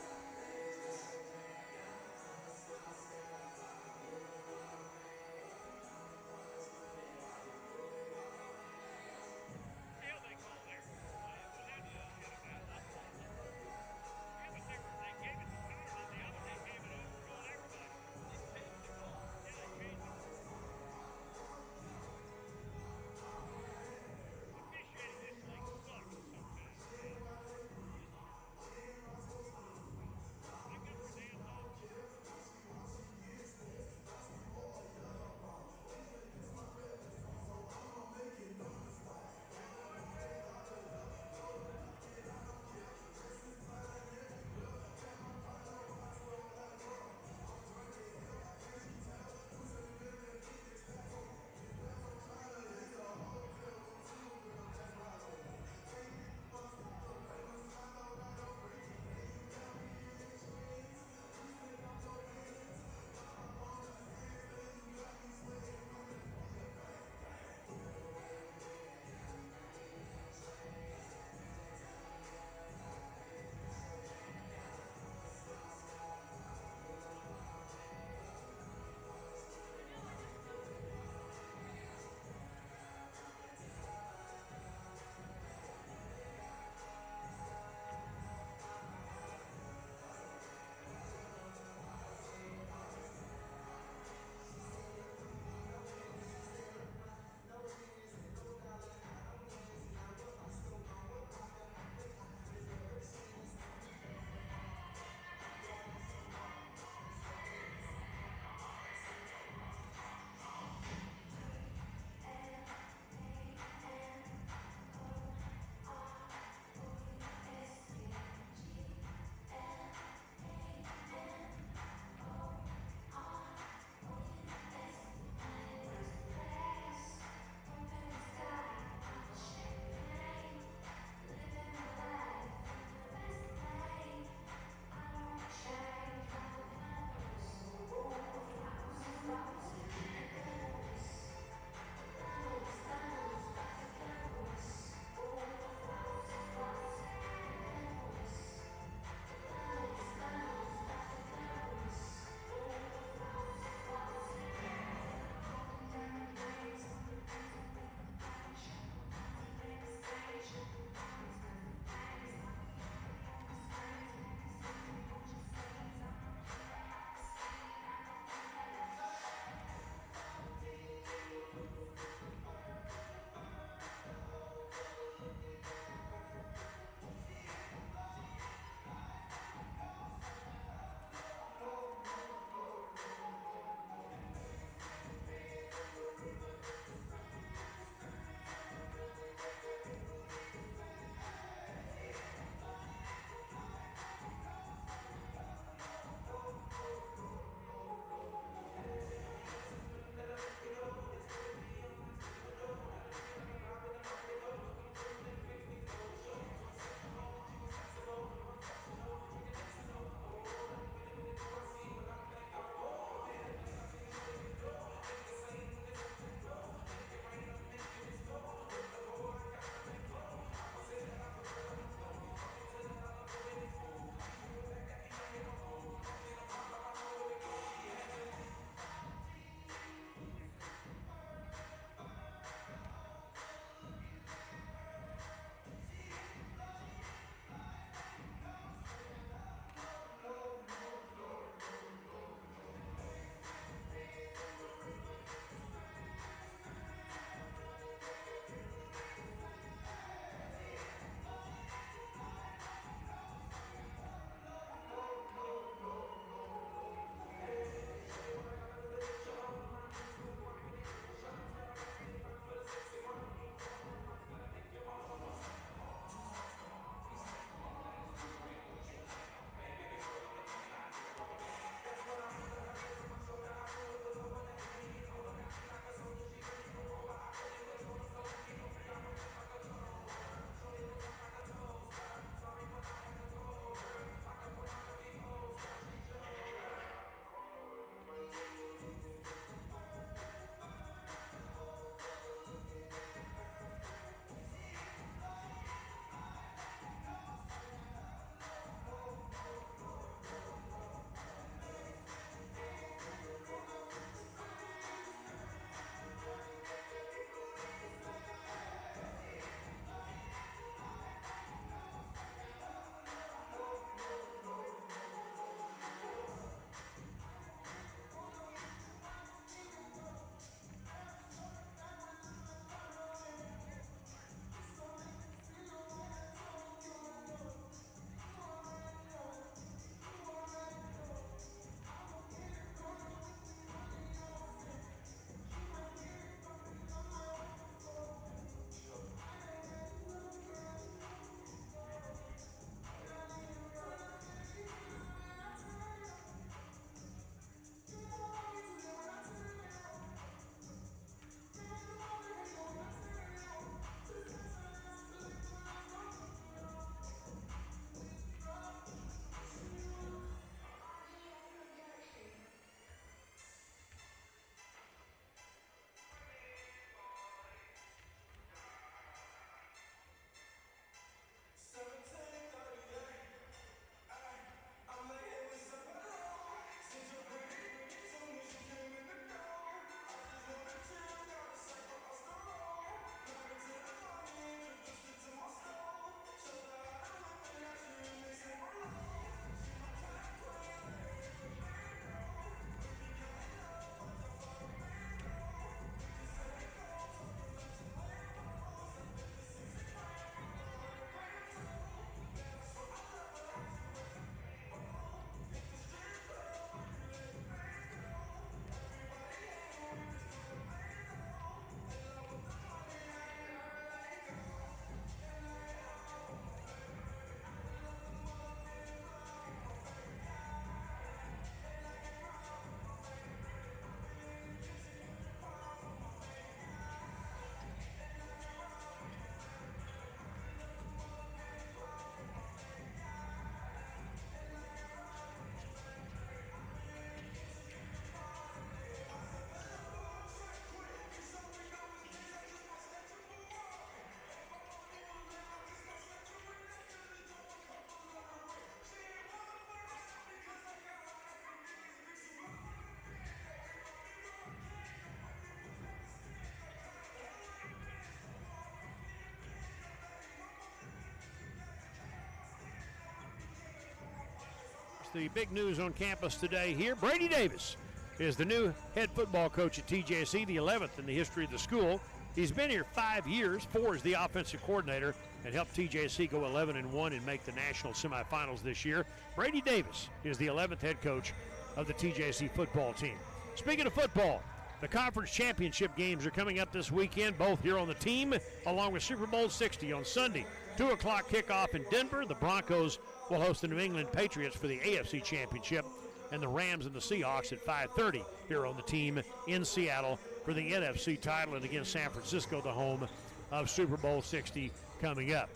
the big news on campus today here. Brady Davis is the new head football coach at TJC, the 11th in the history of the school. He's been here 5 years, 4 as the offensive coordinator, and helped TJC go 11-1 and make the national semifinals this year. Brady Davis is the 11th head coach of the TJC football team. Speaking of football, the conference championship games are coming up this weekend, both here on the team, along with Super Bowl 60 on Sunday. 2 o'clock kickoff in Denver. The Broncos will host the New England Patriots for the AFC Championship, and the Rams and the Seahawks at 5:30 here on the team in Seattle for the NFC title, and again, San Francisco, the home of Super Bowl 60 coming up.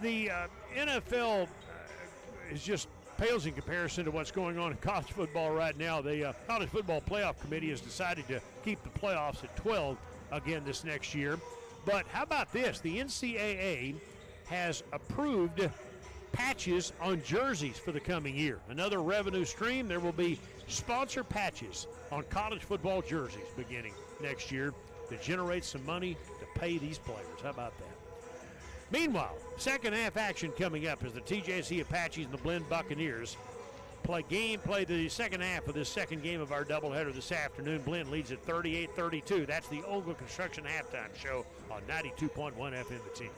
The NFL is just pales in comparison to what's going on in college football right now. The College Football Playoff Committee has decided to keep the playoffs at 12 again this next year. But how about this? The NCAA has approved patches on jerseys for the coming year. Another revenue stream. There will be sponsor patches on college football jerseys beginning next year to generate some money to pay these players. How about that? Meanwhile, second half action coming up as the TJC Apaches and the Blinn Buccaneers play the second half of this second game of our doubleheader this afternoon. Blinn leads at 38-32. That's the Ogle Construction halftime show on 92.1 FM The Team.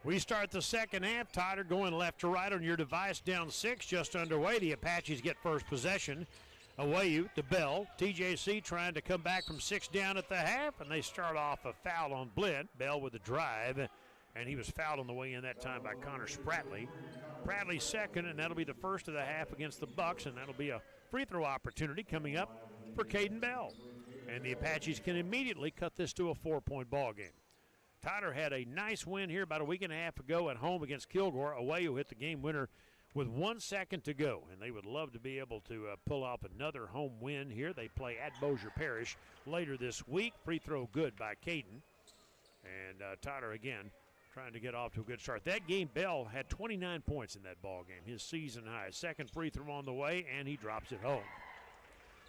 We start the second half. Tyler going left to right on your device, down 6, just underway. The Apaches get first possession. Awayu to Bell. TJC trying to come back from 6 down at the half, and they start off a foul on Blinn. Bell with the drive, and he was fouled on the way in that time by Connor Spratley. Spratley second, and that'll be the first of the half against the Bucks, and that'll be a free throw opportunity coming up for Caden Bell. And the Apaches can immediately cut this to a 4-point ball game. Tyler had a nice win here about a week and a half ago at home against Kilgore. Away hit the game winner with 1 second to go, and they would love to be able to pull off another home win here. They play at Bossier Parish later this week. Free throw good by Caden. And Tyler, again, trying to get off to a good start. That game, Bell had 29 points in that ball game, his season high. Second free throw on the way, and he drops it home.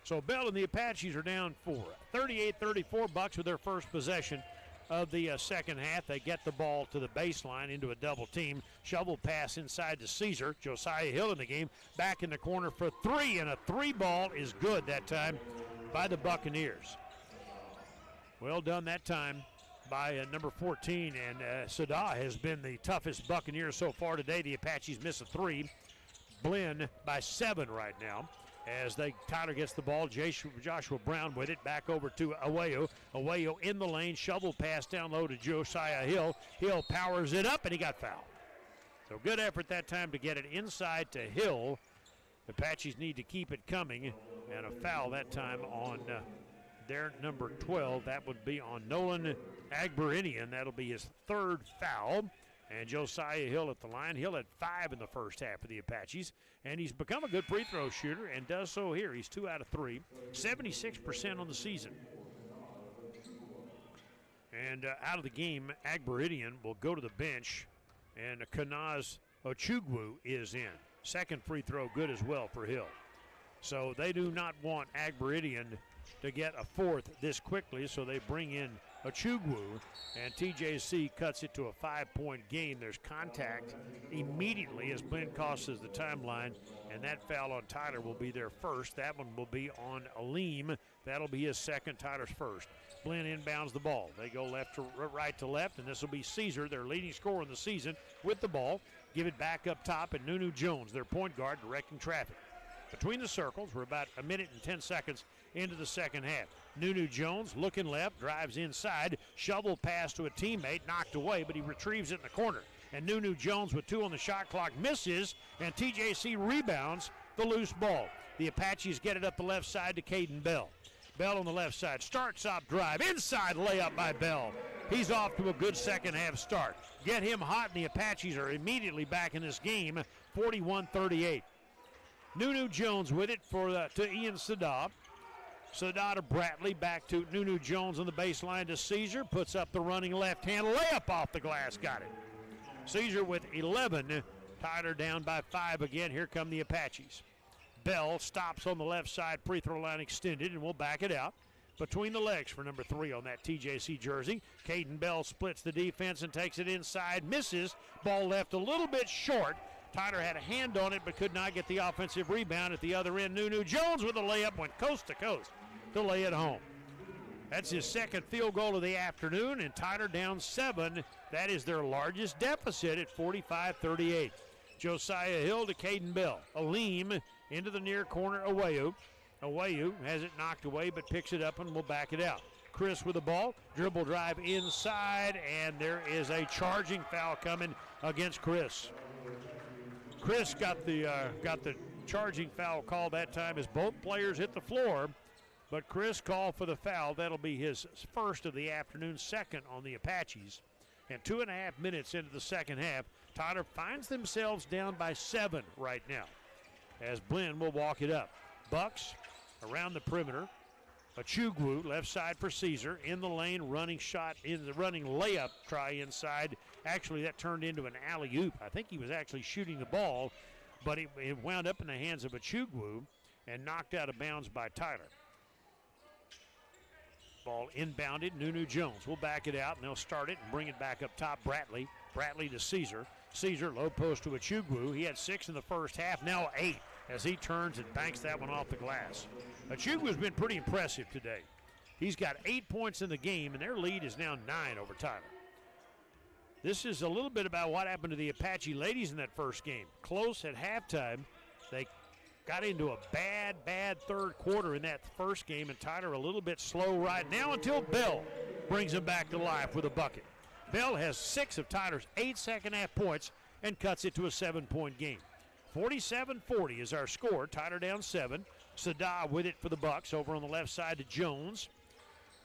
So Bell and the Apaches are down 4. 38-34, Bucks with their first possession of the second half. They get the ball to the baseline into a double team. Shovel pass inside to Caesar. Josiah Hill in the game. Back in the corner for three, and a three ball is good that time by the Buccaneers. Well done that time by number 14, and Sada has been the toughest Buccaneer so far today. The Apaches miss a three. Blinn by 7 right now. As Tyler gets the ball, Joshua Brown with it, back over to Awayo. Awayo in the lane, shovel pass down low to Josiah Hill. Hill powers it up, and he got fouled. So good effort that time to get it inside to Hill. The Apaches need to keep it coming, and a foul that time on their number 12. That would be on Nolan Agberinian. That'll be his third foul. And Josiah Hill at the line. Hill had 5 in the first half of the Apaches, and he's become a good free throw shooter and does so here. He's 2 out of 3, 76% on the season. And out of the game, Agberinian will go to the bench, and Kanaz Ochugwu is in. Second free throw good as well for Hill. So they do not want Agberinian to get a fourth this quickly, so they bring in Ochugwu, and TJC cuts it to a 5-point game. There's contact immediately as Blinn crosses the timeline, and that foul on Tyler will be their first. That one will be on Aleem. That'll be his second, Tyler's first. Blinn inbounds the ball. They go left to right to left, and this will be Caesar, their leading scorer in the season, with the ball. Give it back up top, and Nunu Jones, their point guard, directing traffic. Between the circles, we're about a minute and 10 seconds into the second half. Nunu Jones looking left, drives inside, shovel pass to a teammate, knocked away, but he retrieves it in the corner. And Nunu Jones with 2 on the shot clock misses, and TJC rebounds the loose ball. The Apaches get it up the left side to Caden Bell. Bell on the left side, starts up drive, inside layup by Bell. He's off to a good second half start. Get him hot, and the Apaches are immediately back in this game, 41-38. Nunu Jones with it to Ian Sada. Sada to Bradley, back to Nunu Jones on the baseline to Caesar. Puts up the running left hand, layup off the glass, got it. Caesar with 11, Tyler down by 5 again. Here come the Apaches. Bell stops on the left side, free throw line extended, and we'll back it out. Between the legs for number 3 on that TJC jersey. Caden Bell splits the defense and takes it inside, misses. Ball left a little bit short. Tyler had a hand on it but could not get the offensive rebound at the other end. Nunu Jones with a layup, went coast to coast to lay it home. That's his second field goal of the afternoon, and Tyler down 7. That is their largest deficit at 45-38. Josiah Hill to Caden Bell. Aleem into the near corner, Awayu. Awayu has it knocked away but picks it up and will back it out. Chris with the ball, dribble drive inside, and there is a charging foul coming against Chris. Chris got the charging foul call that time as both players hit the floor, but Chris called for the foul. That'll be his first of the afternoon, second on the Apaches. And 2.5 minutes into the second half, Tyler finds themselves down by 7 right now as Blinn will walk it up. Bucks around the perimeter. Ochugwu left side for Caesar, in the lane, running shot, in the running layup try inside. Actually, that turned into an alley-oop. I think he was actually shooting the ball, but it wound up in the hands of Ochugwu and knocked out of bounds by Tyler. Ball inbounded. Nunu Jones will back it out, and they'll start it and bring it back up top. Bradley to Caesar. Caesar low post to Ochugwu. He had 6 in the first half, now 8 as he turns and banks that one off the glass. Ochugwu's been pretty impressive today. He's got 8 points in the game, and their lead is now 9 over Tyler. This is a little bit about what happened to the Apache ladies in that first game. Close at halftime. They got into a bad third quarter in that first game, and Tyler a little bit slow right now until Bell brings him back to life with a bucket. Bell has 6 of Tyler's 8 second half points and cuts it to a 7-point game. 47-40 is our score. Tyler down 7. Sada with it for the Bucks over on the left side to Jones.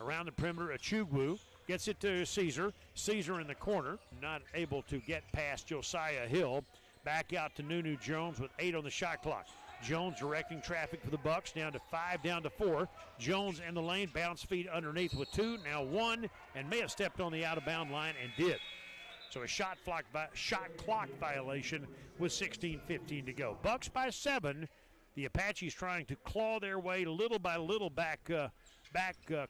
Around the perimeter, Ochugwu Gets it to Caesar. Caesar in the corner, not able to get past Josiah Hill. Back out to Nunu Jones with 8 on the shot clock. Jones directing traffic for the Bucks, down to 5, down to 4. Jones in the lane, bounce feet underneath with 2, now 1, and may have stepped on the out-of-bound line and did. So a shot clock violation with 16:15 to go. Bucks by 7. The Apaches trying to claw their way little by little back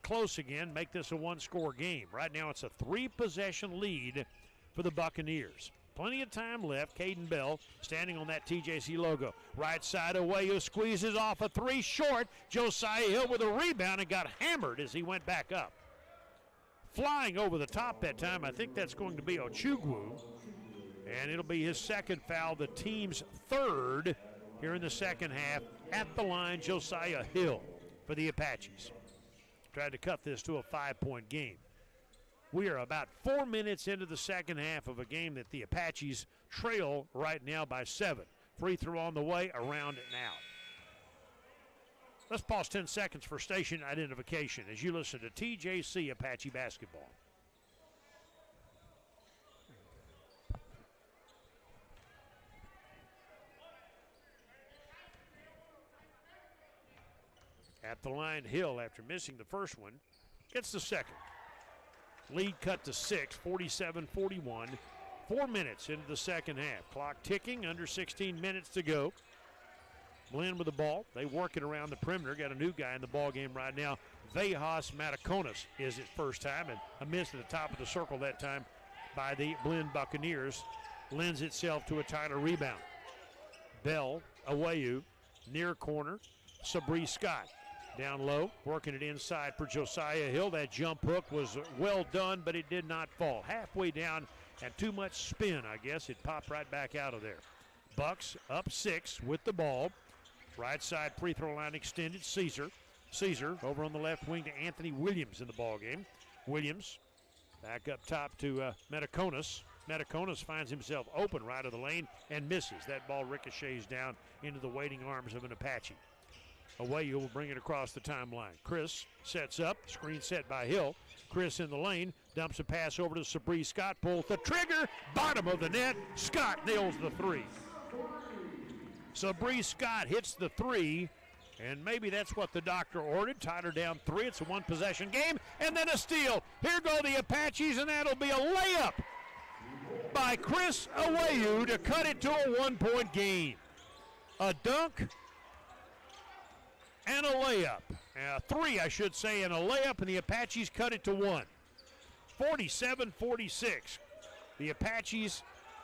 close again, make this a one-score game. Right now it's a 3-possession lead for the Buccaneers. Plenty of time left. Caden Bell standing on that TJC logo. Right side away, who squeezes off a 3 short. Josiah Hill with a rebound and got hammered as he went back up. Flying over the top that time, I think that's going to be Ochugwu. And it'll be his second foul, the team's third here in the second half. At the line, Josiah Hill for the Apaches. Tried to cut this to a 5-point game. We are about 4 minutes into the second half of a game that the Apaches trail right now by 7. Free throw on the way, around and out. Let's pause 10 seconds for station identification as you listen to TJC Apache basketball. At the line, Hill, after missing the first one, gets the second. Lead cut to 6, 47-41. 4 minutes into the second half. Clock ticking, under 16 minutes to go. Blinn with the ball. They work it around the perimeter. Got a new guy in the ball game right now. Vejas Mataconas is his first time, and a miss at the top of the circle that time by the Blinn Buccaneers lends itself to a tighter rebound. Bell, Awayu, near corner. Sabri Scott down low, working it inside for Josiah Hill. That jump hook was well done, but it did not fall. Halfway down and too much spin, I guess. It popped right back out of there. Bucks up 6 with the ball. Right side free throw line extended. Caesar over on the left wing to Anthony Williams in the ball game. Williams back up top to Metaconas. Metaconas finds himself open right of the lane and misses. That ball ricochets down into the waiting arms of an Apache. Awayu will bring it across the timeline. Chris sets up, screen set by Hill. Chris in the lane, dumps a pass over to Sabri Scott, pulls the trigger, bottom of the net. Scott nails the 3. Sabri Scott hits the 3, and maybe that's what the doctor ordered. Tighter down 3, it's a 1-possession game, and then a steal. Here go the Apaches, and that'll be a layup by Chris Awayu to cut it to a 1-point game. A dunk and a layup. 3, I should say, and a layup, and the Apaches cut it to 1. 47-46. The Apaches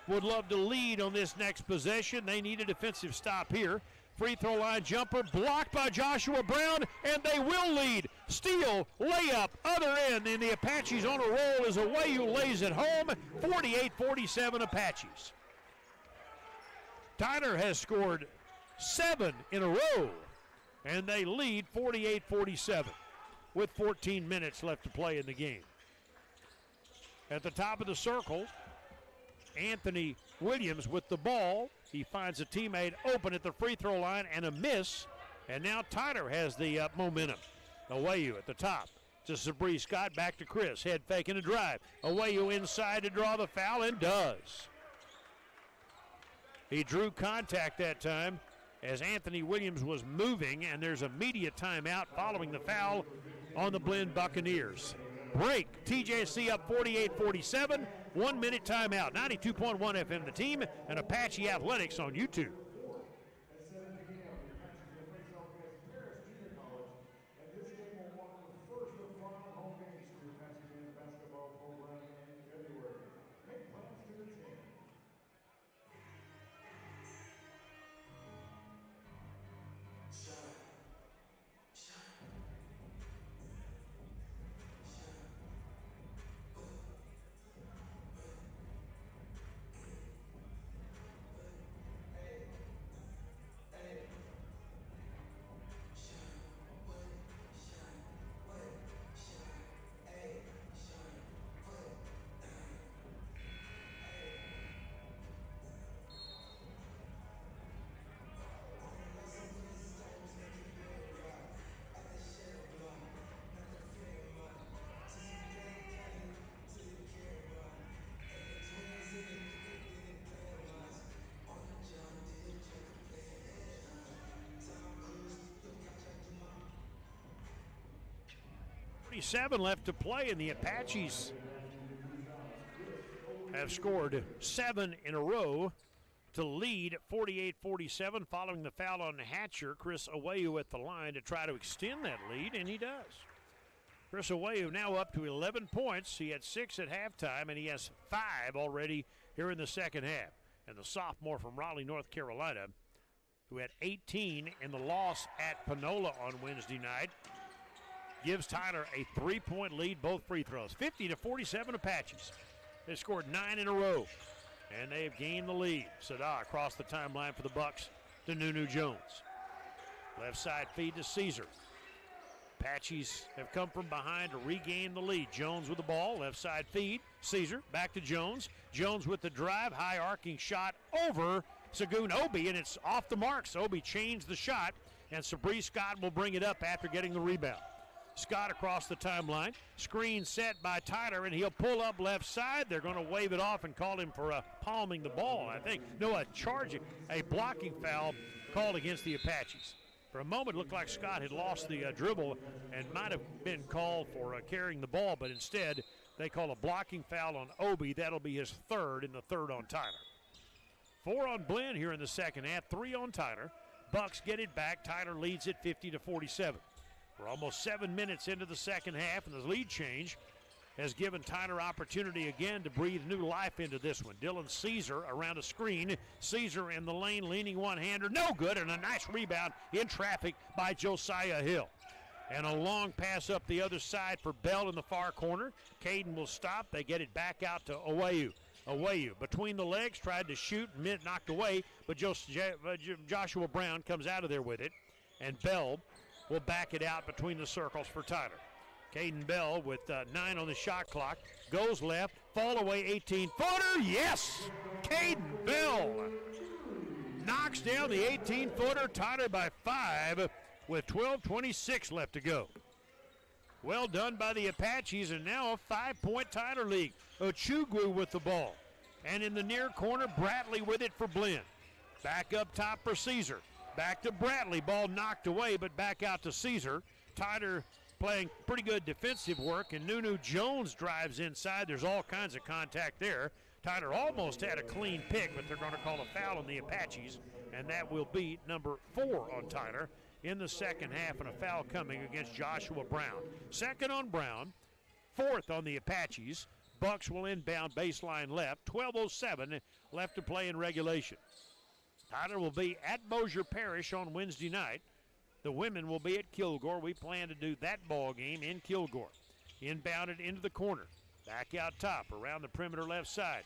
would love to lead on this next possession. They need a defensive stop here. Free throw line jumper blocked by Joshua Brown, and they will lead. Steal, layup, other end, and the Apaches on a roll as Awayu lays it home. 48-47 Apaches. Tyler has scored 7 in a row, and they lead 48-47 with 14 minutes left to play in the game. At the top of the circle, Anthony Williams with the ball. He finds a teammate open at the free throw line and a miss, and now Tyler has the momentum. Awayu at the top to Sabri Scott, back to Chris. Head fake and a drive. Awayu inside to draw the foul, and does. He drew contact that time as Anthony Williams was moving, and there's a media timeout following the foul on the Blinn Buccaneers. Break. TJC up 48-47. 1 minute timeout. 92.1 FM The Team and Apache Athletics on YouTube. 2:47 left to play, and the Apaches have scored 7 in a row to lead 48-47 following the foul on Hatcher. Chris Awayu at the line to try to extend that lead, and he does. Chris Awayu now up to 11 points. He had 6 at halftime, and he has 5 already here in the second half. And the sophomore from Raleigh, North Carolina, who had 18 in the loss at Panola on Wednesday night, gives Tyler a 3-point lead, both free throws. 50-47 Apaches. They scored 9 in a row, and they have gained the lead. Sada across the timeline for the Bucks to Nunu Jones. Left side feed to Caesar. Apaches have come from behind to regain the lead. Jones with the ball, left side feed. Caesar back to Jones. Jones with the drive, high arcing shot over Sagoon Obi, and it's off the marks. Obi changed the shot, and Sabri Scott will bring it up after getting the rebound. Scott across the timeline. Screen set by Tyler, and he'll pull up left side. They're going to wave it off and call him for palming the ball, I think. No, a blocking foul called against the Apaches. For a moment, it looked like Scott had lost the dribble and might have been called for carrying the ball, but instead they call a blocking foul on Obi. That'll be his third, and the third on Tyler. 4 on Blinn here in the second half, 3 on Tyler. Bucks get it back. Tyler leads it 50-47. We're almost 7 minutes into the second half, and the lead change has given Tyler opportunity again to breathe new life into this one. Dylan Caesar around a screen. Caesar in the lane, leaning one-hander. No good, and a nice rebound in traffic by Josiah Hill. And a long pass up the other side for Bell in the far corner. Caden will stop. They get it back out to Awayu. Awayu between the legs, tried to shoot, knocked away, but Joshua Brown comes out of there with it. And Bell will back it out between the circles for Tyler. Caden Bell with 9 on the shot clock. Goes left, fall away 18-footer. Yes! Caden Bell knocks down the 18-footer. Tyler by 5 with 12:26 left to go. Well done by the Apaches, and now a 5-point Tyler lead. Ochugwu with the ball. And in the near corner, Bradley with it for Blinn. Back up top for Caesar. Back to Bradley. Ball knocked away, but back out to Caesar. Tyler playing pretty good defensive work, and Nunu Jones drives inside. There's all kinds of contact there. Tyler almost had a clean pick, but they're going to call a foul on the Apaches, and that will be number 4 on Tyler in the second half, and a foul coming against Joshua Brown. Second on Brown, 4th on the Apaches. Bucks will inbound baseline left. 12:07 left to play in regulation. Tyler will be at Bossier Parish on Wednesday night. The women will be at Kilgore. We plan to do that ball game in Kilgore. Inbounded into the corner. Back out top, around the perimeter left side.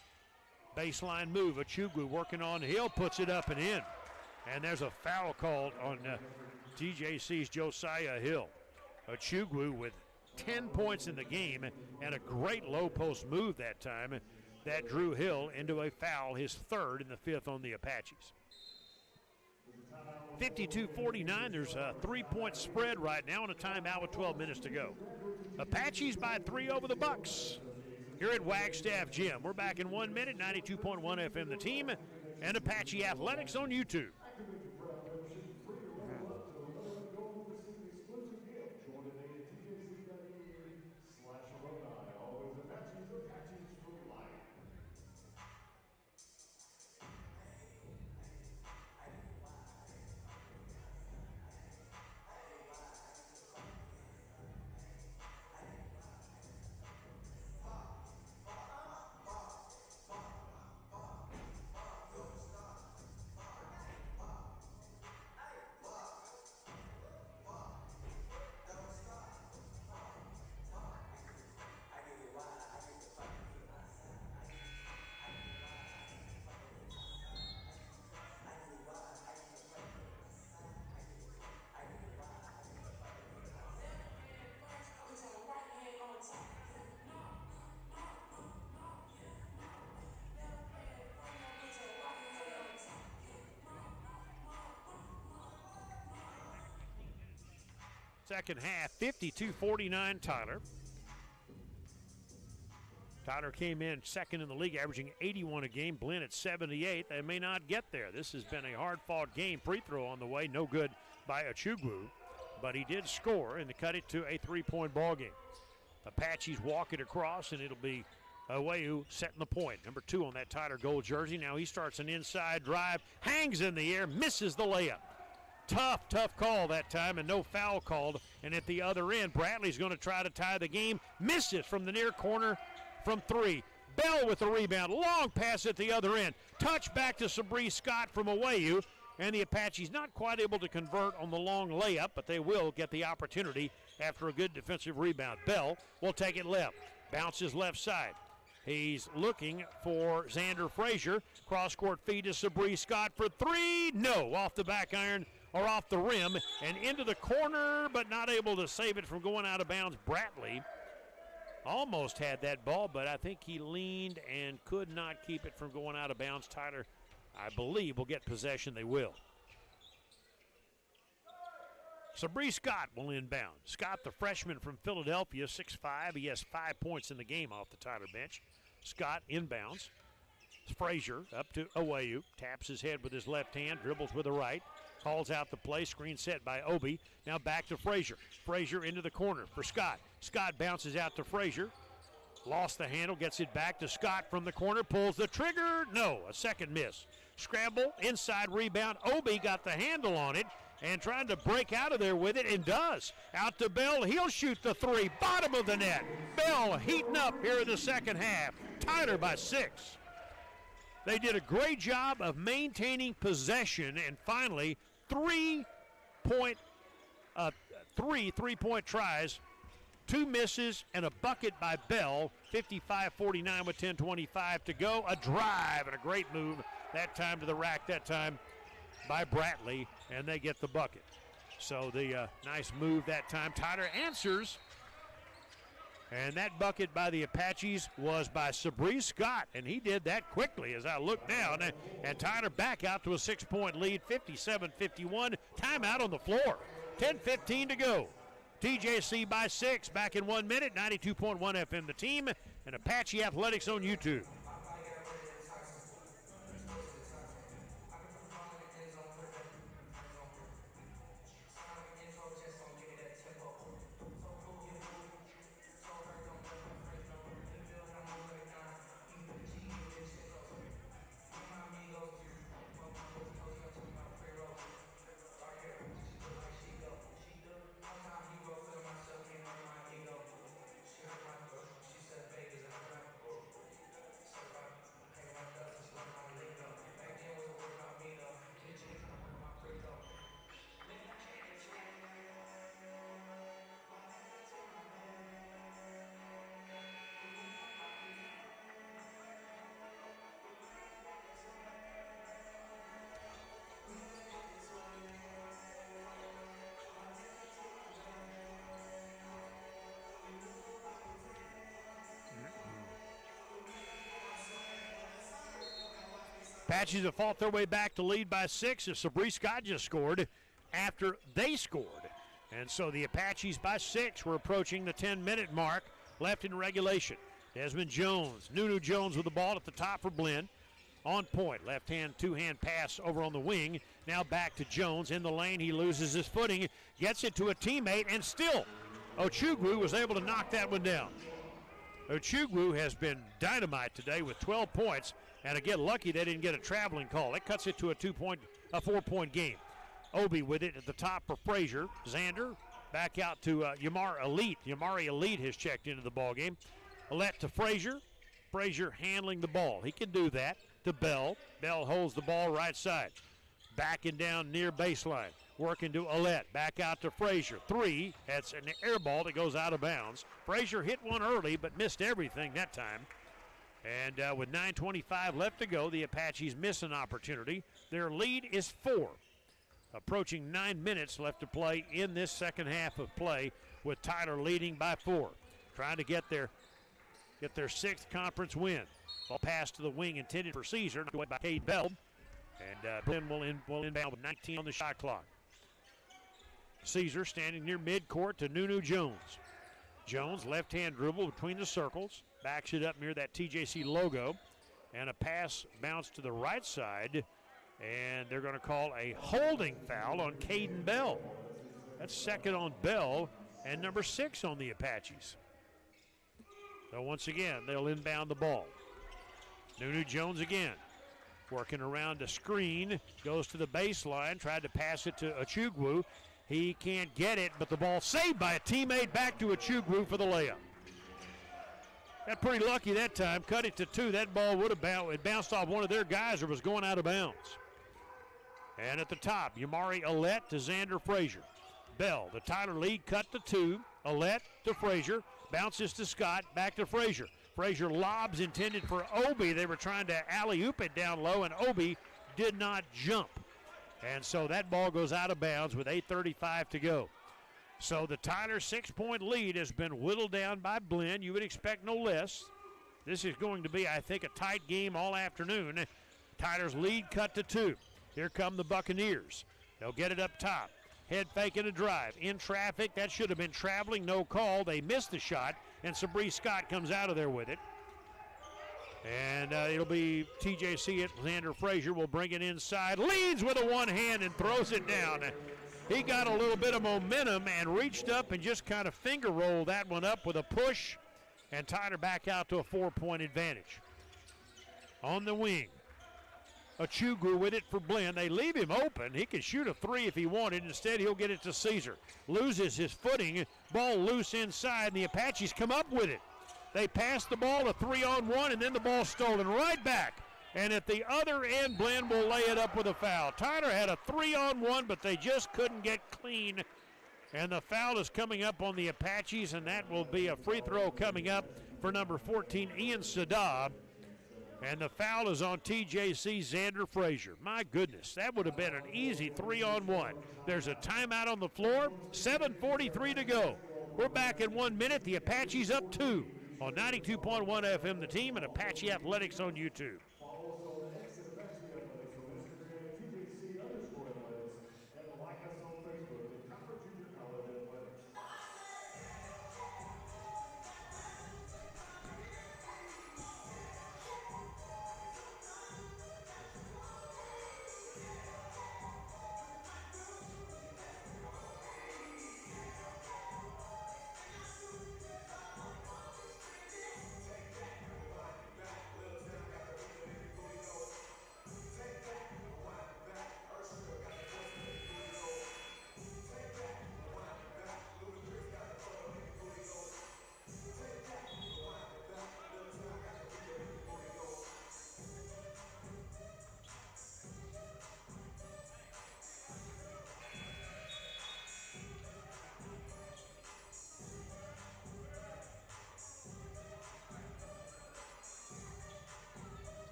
Baseline move. Ochugwu working on Hill, puts it up and in. And there's a foul called on TJC's Josiah Hill. Ochugwu with 10 points in the game and a great low post move that time. That drew Hill into a foul, his 3rd and the 5th on the Apaches. 52-49, there's a 3-point spread right now and a timeout with 12 minutes to go. Apaches by 3 over the Bucks here at Wagstaff Gym. We're back in 1 minute, 92.1 FM The Team, and Apache Athletics on YouTube. Second half, 52-49 Tyler. Tyler came in second in the league, averaging 81 a game. Blinn at 78. They may not get there. This has been a hard-fought game. Free throw on the way, no good by Ochugwu, but he did score and cut it to a 3-point ball game. Apaches walk it across, and it'll be Awayu setting the point. Number 2 on that Tyler gold jersey. Now he starts an inside drive, hangs in the air, misses the layup. Tough call that time, and no foul called. And at the other end, Bradley's going to try to tie the game. Misses from the near corner from 3. Bell with the rebound. Long pass at the other end. Touch back to Sabree Scott from Awayu. And the Apaches not quite able to convert on the long layup, but they will get the opportunity after a good defensive rebound. Bell will take it left. Bounces left side. He's looking for Xander Frazier. Cross-court feed to Sabree Scott for 3. No, off the back iron or off the rim and into the corner, but not able to save it from going out of bounds. Bradley almost had that ball, but I think he leaned and could not keep it from going out of bounds. Tyler, I believe, will get possession. They will. Sabree Scott will inbound. Scott, the freshman from Philadelphia, 6'5". He has 5 points in the game off the Tyler bench. Scott inbounds. Frazier up to Awayu. Taps his head with his left hand, dribbles with the right. Calls out the play, screen set by Obi. Now back to Frazier. Frazier into the corner for Scott. Scott bounces out to Frazier. Lost the handle, gets it back to Scott from the corner, pulls the trigger. No, a second miss. Scramble, inside rebound. Obi got the handle on it and trying to break out of there with it, and does. Out to Bell, he'll shoot the 3, bottom of the net. Bell heating up here in the second half. Tyler by 6. They did a great job of maintaining possession, and finally, three-point tries, 2 misses, and a bucket by Bell. 55-49 with 10:25 to go. A drive and a great move that time to the rack, that time by Bradley, and they get the bucket. So the nice move that time. Tyler answers, and that bucket by the Apaches was by Sabree Scott, and he did that quickly as I look down, and Tyler back out to a 6-point lead, 57-51. Timeout on the floor. 10:15 to go. TJC by 6, back in 1 minute. 92.1 FM The Team, and Apache Athletics on YouTube. Apaches have fought their way back to lead by 6 as Sabree Scott just scored after they scored. And so the Apaches by 6 were approaching the 10-minute mark left in regulation. Desmond Jones, Nunu Jones with the ball at the top for Blinn. On point, left hand, two-hand pass over on the wing. Now back to Jones in the lane. He loses his footing, gets it to a teammate, and still Ochugwu was able to knock that one down. Ochugwu has been dynamite today with 12 points. And again, lucky they didn't get a traveling call. It cuts it to a 4-point game. Obi with it at the top for Frazier. Xander back out to Yamari Elite. Yamari Elite has checked into the ball game. Alette to Frazier. Frazier handling the ball. He can do that to Bell. Bell holds the ball right side. Backing down near baseline. Working to Alette. Back out to Frazier. 3. That's an air ball that goes out of bounds. Frazier hit one early but missed everything that time. And with 9:25 left to go, the Apaches miss an opportunity. Their lead is 4. Approaching 9 minutes left to play in this second half of play, with Tyler leading by 4. Trying to get their 6th conference win. Ball pass to the wing intended for Caesar, knocked away by Cade Bell. And Blinn will inbound with 19 on the shot clock. Caesar standing near midcourt to Nunu Jones. Jones, left-hand dribble between the circles. Backs it up near that TJC logo. And a pass bounced to the right side. And they're going to call a holding foul on Caden Bell. That's second on Bell and number 6 on the Apaches. So once again, they'll inbound the ball. Nunu Jones again. Working around the screen, goes to the baseline, tried to pass it to Achugwu. He can't get it, but the ball saved by a teammate back to Achugwu for the layup. Got pretty lucky that time, cut it to 2. That ball would have bounced off one of their guys or was going out of bounds. And at the top, Yamari Alette to Xander Frazier. Bell, the Tyler lead, cut to 2. Alette to Frazier, bounces to Scott, back to Frazier. Frazier lobs intended for Obi. They were trying to alley-oop it down low, and Obi did not jump. And so that ball goes out of bounds with 8:35 to go. So the Tyler 6-point lead has been whittled down by Blinn. You would expect no less. This is going to be, I think, a tight game all afternoon. Tyler's lead cut to 2. Here come the Buccaneers. They'll get it up top. Head fake and a drive. In traffic, that should have been traveling, no call. They missed the shot, and Sabree Scott comes out of there with it. And it'll be TJC at Xander Frazier will bring it inside. Leads with a one hand and throws it down. He got a little bit of momentum and reached up and just kind of finger rolled that one up with a push. And Tyler back out to a 4-point advantage. On the wing, Achugwu with it for Blinn. They leave him open. He could shoot a 3 if he wanted. Instead, he'll get it to Caesar. Loses his footing. Ball loose inside, and the Apaches come up with it. They pass the ball, a 3-on-1, and then the ball stolen right back. And at the other end, Blinn will lay it up with a foul. Tyler had a 3-on-1, but they just couldn't get clean. And the foul is coming up on the Apaches, and that will be a free throw coming up for number 14, Ian Sadab. And the foul is on TJC Xander Frazier. My goodness, that would have been an easy 3-on-1. There's a timeout on the floor, 7:43 to go. We're back in 1 minute. The Apaches up 2 on 92.1 FM, The Team, and Apache Athletics on YouTube.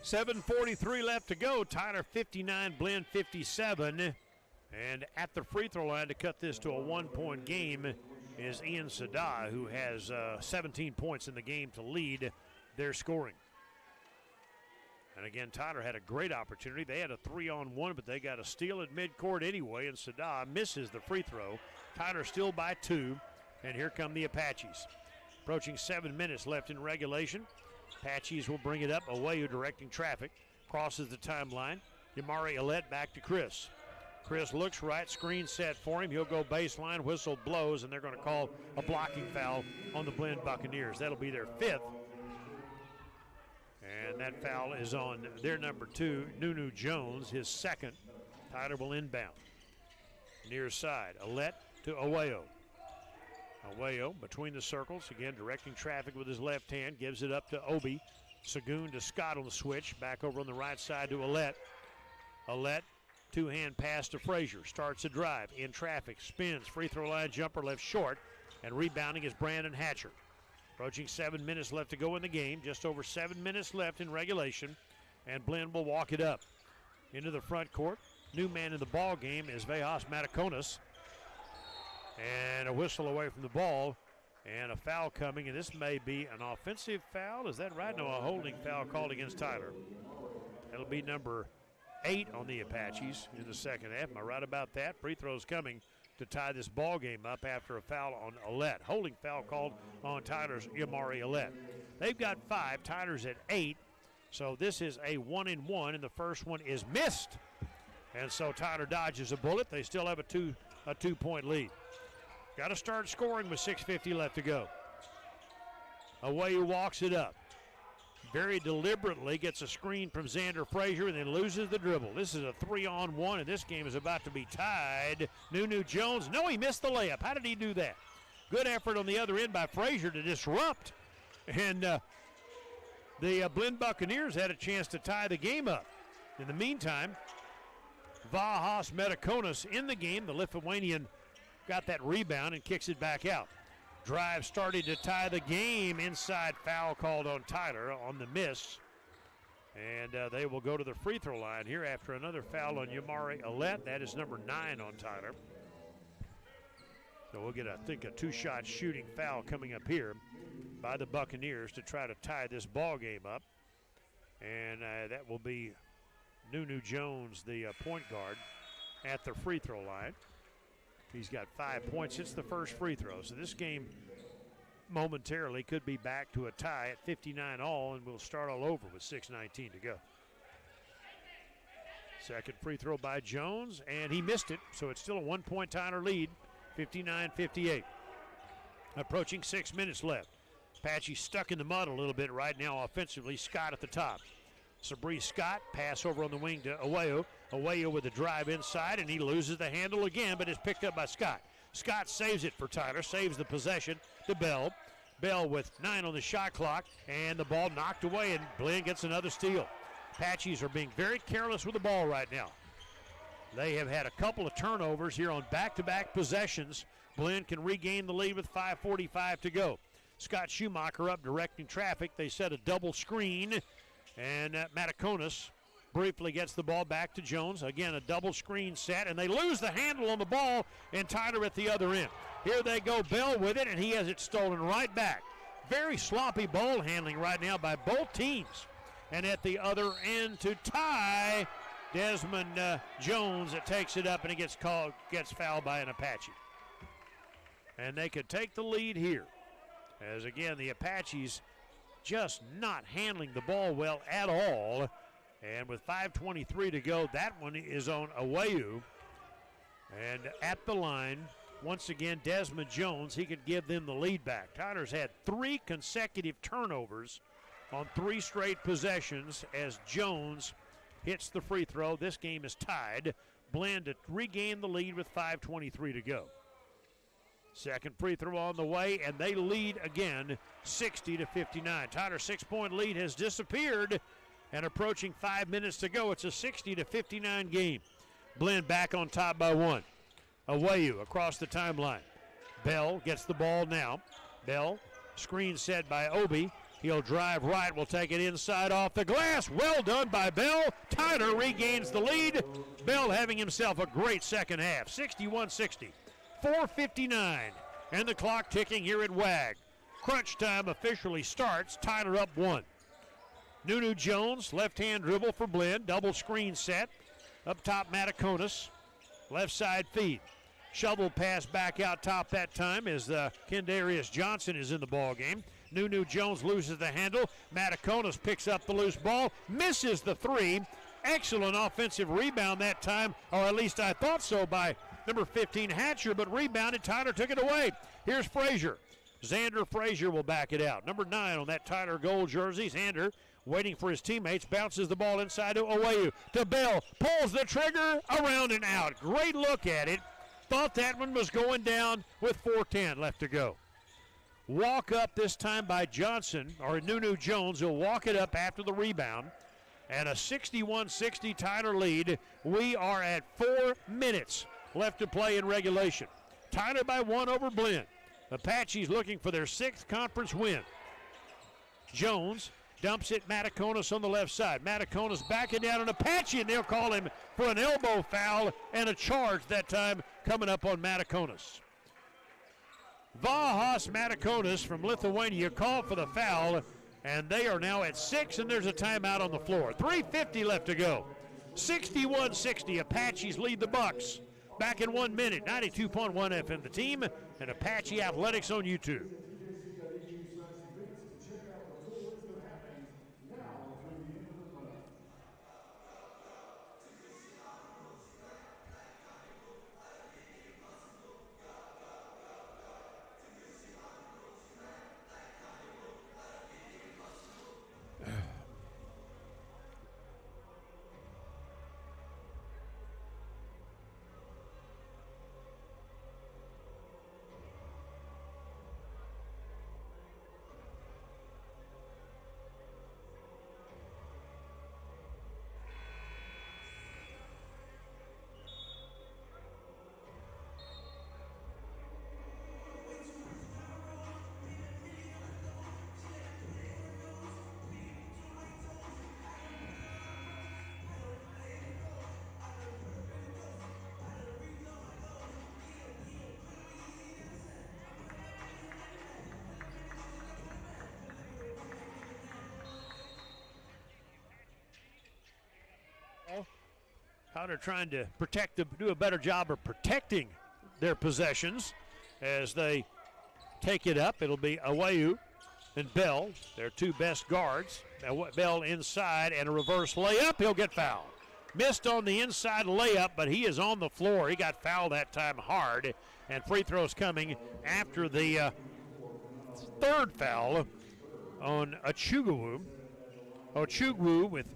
7:43 left to go. Tyler 59, Blinn 57. And at the free throw line to cut this to a 1-point game is Ian Saddah, who has 17 points in the game to lead their scoring. And again, Tyler had a great opportunity. They had a 3-on-1, but they got a steal at midcourt anyway, and Saddah misses the free throw. Tyler still by 2, and here come the Apaches. Approaching 7 minutes left in regulation. Apaches will bring it up. Awayu directing traffic. Crosses the timeline. Yamari Alette back to Chris. Chris looks right. Screen set for him. He'll go baseline. Whistle blows, and they're going to call a blocking foul on the Blinn Buccaneers. That'll be their 5th. And that foul is on their number 2, Nunu Jones, his 2nd. Tyler will inbound. Near side. Alette to Awayu. Awayu between the circles, again directing traffic with his left hand, gives it up to Obi. Sagoon to Scott on the switch, back over on the right side to Alette. Alette, two-hand pass to Frazier, starts a drive, in traffic, spins, free throw line jumper left short, and rebounding is Brandon Hatcher. Approaching 7 minutes left to go in the game, just over 7 minutes left in regulation, and Blinn will walk it up. Into the front court, new man in the ball game is Vejas Mataconas. And a whistle away from the ball, and a foul coming, and this may be an offensive foul. Is that right? No, a holding foul called against Tyler. That'll be number 8 on the Apaches in the second half. Am I right about that? Free throws coming to tie this ball game up after a foul on Alette. Holding foul called on Tyler's Yamari Alette. They've got 5. Tyler's at 8. So this is a 1-and-1, and the first one is missed. And so Tyler dodges a bullet. They still have a 2-point lead. Got to start scoring with 6:50 left to go. Awayu walks it up. Very deliberately gets a screen from Xander Frazier and then loses the dribble. This is a 3-on-1, and this game is about to be tied. Nunu Jones, no, he missed the layup. How did he do that? Good effort on the other end by Frazier to disrupt. And the Blinn Buccaneers had a chance to tie the game up. In the meantime, Vahas Metakonas in the game. The Lithuanian got that rebound and kicks it back out. Drive started to tie the game. Inside foul called on Tyler on the miss. And they will go to the free throw line here after another foul on Yamari Alette. That is number 9 on Tyler. So we'll get, I think, a 2-shot shooting foul coming up here by the Buccaneers to try to tie this ball game up. And that will be Nunu Jones, the point guard, at the free throw line. He's got 5 points. It's the first free throw. So this game momentarily could be back to a tie at 59 all, and we'll start all over with 6:19 to go. Second free throw by Jones, and he missed it. So it's still a 1-point Tyler lead, 59-58. Approaching 6 minutes left. Apache stuck in the mud a little bit right now offensively. Scott at the top. Sabri Scott, pass over on the wing to Awayu. Awayu with a drive inside, and he loses the handle again, but is picked up by Scott. Scott saves it for Tyler, saves the possession to Bell. Bell with 9 on the shot clock, and the ball knocked away, and Blinn gets another steal. Apaches are being very careless with the ball right now. They have had a couple of turnovers here on back-to-back possessions. Blinn can regain the lead with 5:45 to go. Scott Schumacher up directing traffic. They set a double screen. And Matakonis briefly gets the ball back to Jones. Again, a double screen set, and they lose the handle on the ball, and Tyler at the other end. Here they go, Bell with it, and he has it stolen right back. Very sloppy ball handling right now by both teams. And at the other end to tie, Desmond Jones that takes it up, and he gets fouled by an Apache. And they could take the lead here. As again, the Apaches just not handling the ball well at all. And with 5:23 to go, that one is on Awayu. And at the line, once again, Desmond Jones, he could give them the lead back. Tyler's had 3 consecutive turnovers on 3 straight possessions as Jones hits the free throw. This game is tied. Blinn to regain the lead with 5:23 to go. Second free throw on the way, and they lead again, 60-59. Tyler's 6-point lead has disappeared, and approaching 5 minutes to go, it's a 60-59 game. Blinn back on top by 1. Awayu across the timeline. Bell gets the ball now. Bell, screen set by Obi. He'll drive right, will take it inside off the glass. Well done by Bell. Tyler regains the lead. Bell having himself a great second half, 61-60. 4:59, and the clock ticking here at WAG. Crunch time officially starts. Tyler up 1. Nunu Jones, left-hand dribble for Blinn. Double screen set. Up top, Matakonis. Left side feed. Shovel pass back out top that time as Kendarius Johnson is in the ball game. Nunu Jones loses the handle. Matakonis picks up the loose ball. Misses the 3. Excellent offensive rebound that time, or at least I thought so, by number 15, Hatcher, but rebounded. Tyler took it away. Here's Frazier. Xander Frazier will back it out. Number 9 on that Tyler gold jersey. Xander waiting for his teammates. Bounces the ball inside to Awayu. To Bell. Pulls the trigger. Around and out. Great look at it. Thought that one was going down with 4:10 left to go. Walk up this time by Johnson, or Nunu Jones. He'll walk it up after the rebound. And a 61-60 Tyler lead. We are at 4 minutes left to play in regulation. Tyler by 1 over Blinn. Apaches looking for their 6th conference win. Jones dumps it, Matakonis on the left side. Matakonis backing down an Apache, and they'll call him for an elbow foul and a charge that time coming up on Matakonis. Vahas Matakonis from Lithuania called for the foul, and they are now at 6, and there's a timeout on the floor. 3:50 left to go. 61-60, Apaches lead the Bucks. Back in 1 minute, 92.1 FM The Team and Apache Athletics on YouTube. Tyler trying to do a better job of protecting their possessions as they take it up. It'll be Awayu and Bell, their two best guards. Bell inside and a reverse layup. He'll get fouled. Missed on the inside layup, but he is on the floor. He got fouled that time hard, and free throws coming after the third foul on Ochugwu. Ochugwu with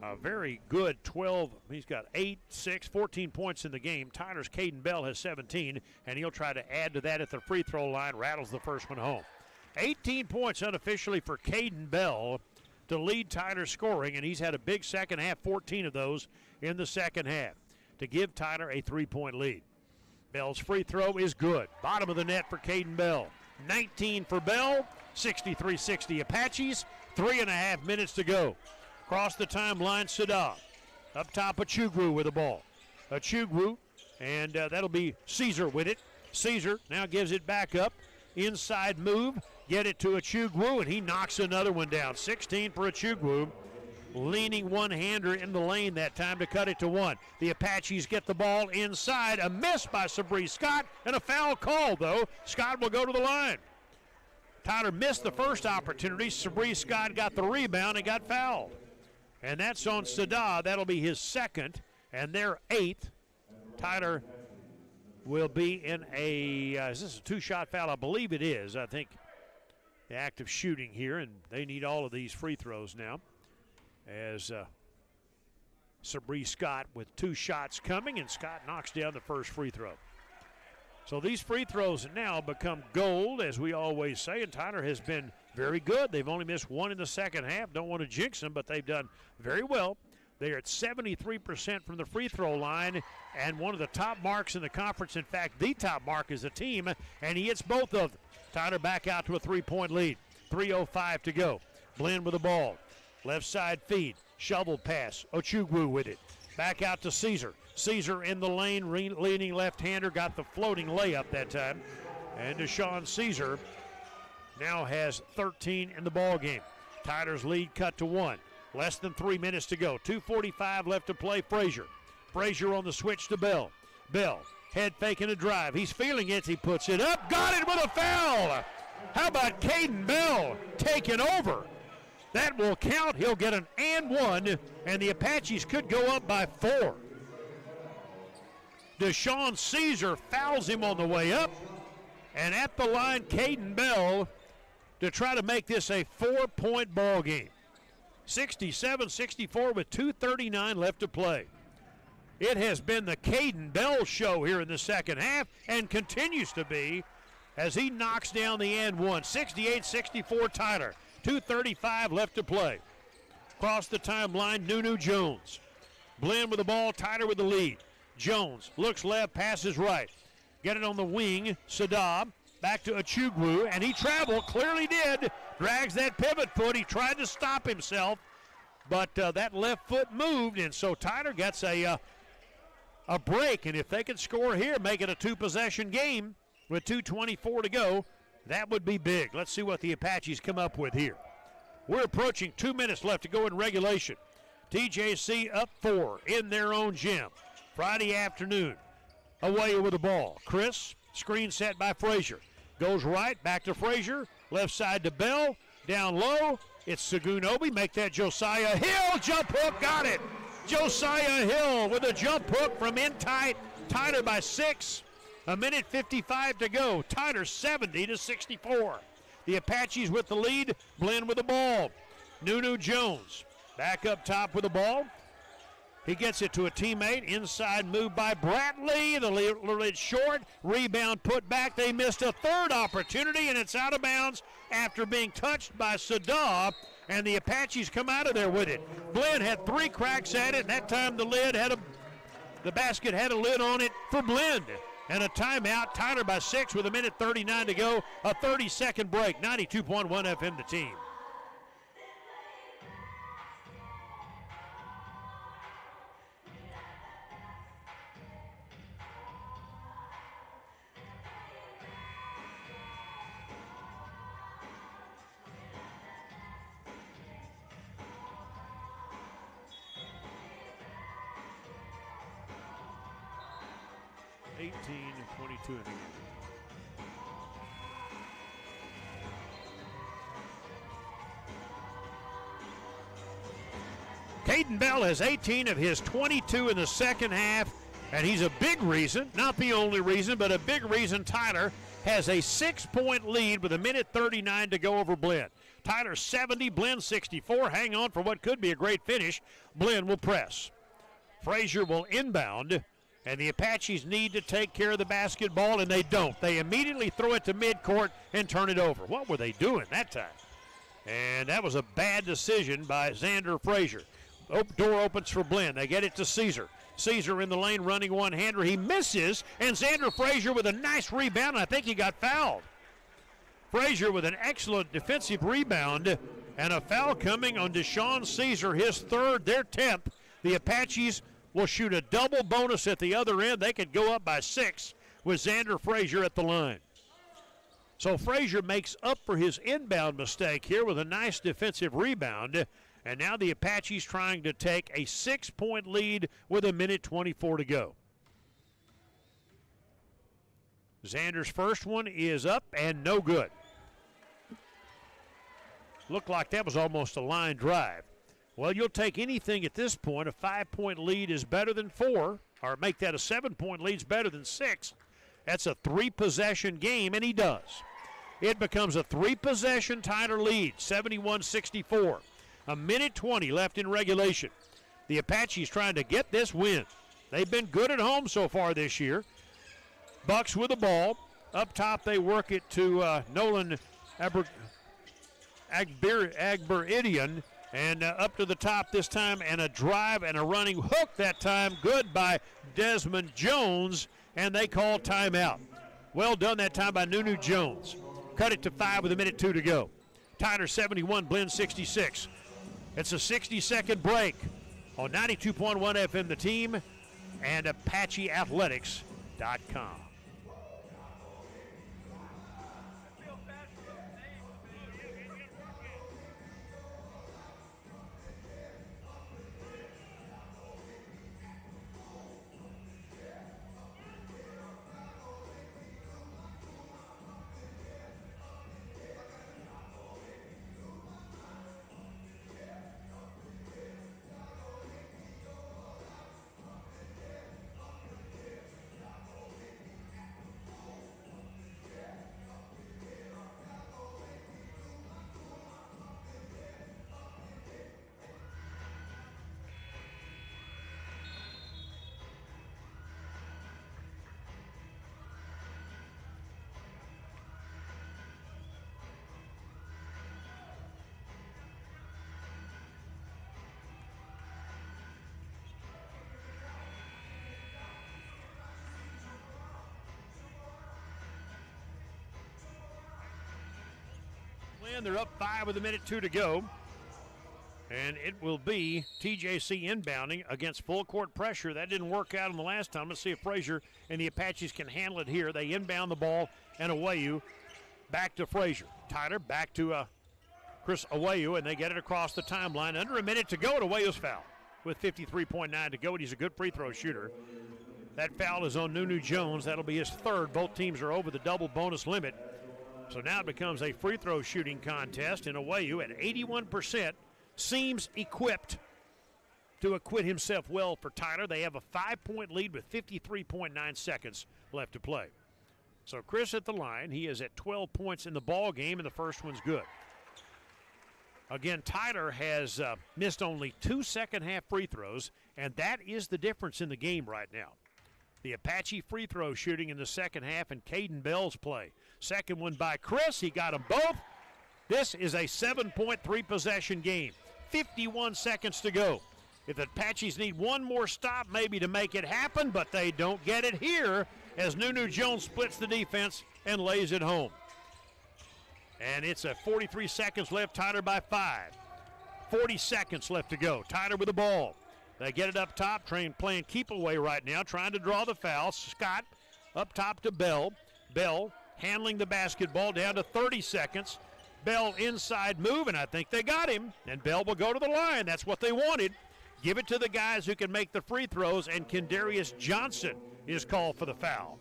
a very good 12. He's got 8, 6, 14 points in the game. Tyler's Caden Bell has 17, and he'll try to add to that at the free throw line. Rattles the first one home. 18 points unofficially for Caden Bell to lead Tyler scoring, and he's had a big second half, 14 of those in the second half, to give Tyler a 3-point lead. Bell's free throw is good. Bottom of the net for Caden Bell. 19 for Bell, 63-60 Apaches, 3.5 minutes to go. Across the timeline, Sadab. Up top, Ochugwu with the ball. Ochugwu, and that'll be Caesar with it. Caesar now gives it back up. Inside move, get it to Ochugwu, and he knocks another one down. 16 for Ochugwu. Leaning one-hander in the lane that time to cut it to one. The Apaches get the ball inside. A miss by Sabree Scott, and a foul call, though. Scott will go to the line. Tyler missed the first opportunity. Sabree Scott got the rebound and got fouled. And that's on Saddah. That'll be his second, and their 8th. Tyler will be in a, is this a two-shot foul? I believe it is. I think the act of shooting here, and they need all of these free throws now. As Sabree Scott with 2 shots coming, and Scott knocks down the first free throw. So these free throws now become gold, as we always say, and Tyler has been very good. They've only missed 1 in the second half. Don't want to jinx them, but they've done very well. They're at 73% from the free throw line, and one of the top marks in the conference. In fact, the top mark is a team, and he hits both of them. Tyler back out to a 3-point lead. 3:05 to go. Blinn with the ball. Left side feed. Shovel pass. Ochugwu with it. Back out to Caesar. Caesar in the lane, leaning left-hander, got the floating layup that time. And Deshaun Caesar now has 13 in the ball game. Tyler's lead cut to 1. Less than 3 minutes to go. 2:45 left to play. Frazier. Frazier on the switch to Bell. Bell, head faking a drive. He's feeling it. He puts it up. Got it with a foul. How about Caden Bell taking over? That will count. He'll get an and 1, and the Apaches could go up by 4. Deshaun Caesar fouls him on the way up, and at the line, Caden Bell to try to make this a 4-point ball game. 67-64 with 2:39 left to play. It has been the Caden Bell show here in the second half, and continues to be as he knocks down the and 1. 68-64 Tyler. 2:35 left to play. Across the timeline, Nunu Jones. Blinn with the ball, Tyler with the lead. Jones looks left, passes right. Get it on the wing, Sadab. Back to Ochugwu, and he traveled, clearly did. Drags that pivot foot. He tried to stop himself, but that left foot moved, and so Tyler gets a break. And if they can score here, make it a 2-possession game with 2:24 to go, that would be big. Let's see what the Apaches come up with here. We're approaching 2 minutes left to go in regulation. TJC up 4 in their own gym. Friday afternoon. Away with the ball. Chris, screen set by Frazier. Goes right, back to Frazier. Left side to Bell. Down low. It's Sagunobi. Make that Josiah Hill. Jump hook. Got it. Josiah Hill with a jump hook from in tight. Tyler by 6. 1:55 to go. Tyler 70-64. The Apaches with the lead. Blinn with the ball. Nunu Jones back up top with the ball. He gets it to a teammate. Inside move by Bradley. The lid short. Rebound put back. They missed a third opportunity, and it's out of bounds after being touched by Saddah. And the Apaches come out of there with it. Blinn had 3 cracks at it, and that time the basket had a lid on it for Blinn. And a timeout. Tyler by 6 with 1:39 to go. A 30-second break. 92.1 FM the team. 18-22 in the game. Caden Bell has 18 of his 22 in the second half, and he's a big reason, not the only reason, but a big reason Tyler has a 6-point lead with 1:39 to go over Blinn. Tyler 70, Blinn 64. Hang on for what could be a great finish. Blinn will press. Frazier will inbound, and the Apaches need to take care of the basketball, and they don't. They immediately throw it to midcourt and turn it over. What were they doing that time? And that was a bad decision by Xander Frazier. Door opens for Blinn. They get it to Caesar. Caesar in the lane running one-hander. He misses, and Xander Frazier with a nice rebound. I think he got fouled. Frazier with an excellent defensive rebound, and a foul coming on Deshaun Caesar, his third, their 10th. The Apaches will shoot a double bonus at the other end. They could go up by 6 with Xander Frazier at the line. So Frazier makes up for his inbound mistake here with a nice defensive rebound. And now the Apaches trying to take a 6-point lead with 1:24 to go. Xander's first one is up and no good. Looked like that was almost a line drive. Well, you'll take anything at this point. A 5-point lead is better than 4, or make that a 7-point lead is better than 6. That's a 3-possession game, and he does. It becomes a 3-possession Tyler lead, 71-64. 1:20 left in regulation. The Apaches trying to get this win. They've been good at home so far this year. Bucks with the ball. Up top, they work it to Nolan Agberidian. And up to the top this time, and a drive and a running hook that time. Good by Desmond Jones, and they call timeout. Well done that time by Nunu Jones. Cut it to 5 with 1:02 to go. Tyler 71, Blinn 66. It's a 60-second break on 92.1 FM The Team and ApacheAthletics.com. They're up 5 with 1:02 to go. And it will be TJC inbounding against full court pressure. That didn't work out in the last time. Let's see if Frazier and the Apaches can handle it here. They inbound the ball, and Awayu back to Frazier. Tyler back to Chris Awayu, and they get it across the timeline. Under a minute to go, and Awayu's foul with 53.9 to go, and he's a good free throw shooter. That foul is on Nunu Jones. That'll be his third. Both teams are over the double bonus limit. So now it becomes a free throw shooting contest, and Awayu at 81% seems equipped to acquit himself well for Tyler. They have a 5-point lead with 53.9 seconds left to play. So Chris at the line. He is at 12 points in the ball game, and the first one's good. Again, Tyler has missed only 2 second-half free throws, and that is the difference in the game right now. The Apache free throw shooting in the second half, and Caden Bell's play. Second one by Chris. He got them both. This is a 7-point, 3-possession game. 51 seconds to go. If the Apaches need one more stop maybe to make it happen, but they don't get it here as Nunu Jones splits the defense and lays it home. And it's a 43 seconds left, Tyler by 5. 40 seconds left to go. Tyler with the ball. They get it up top, playing keep away right now, trying to draw the foul. Scott up top to Bell. Bell handling the basketball down to 30 seconds. Bell inside move, and I think they got him. And Bell will go to the line. That's what they wanted. Give it to the guys who can make the free throws, and Kendarius Johnson is called for the foul.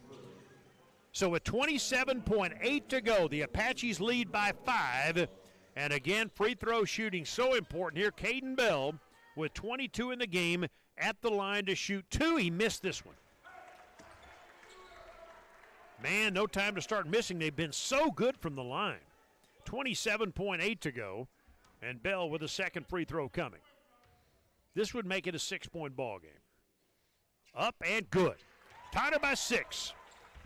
So with 27.8 to go, the Apaches lead by 5. And again, free throw shooting so important here. Caden Bell with 22 in the game at the line to shoot 2. He missed this one. Man, no time to start missing. They've been so good from the line. 27.8 to go, and Bell with a second free throw coming. This would make it a 6-point ball game. Up and good. Tied by 6.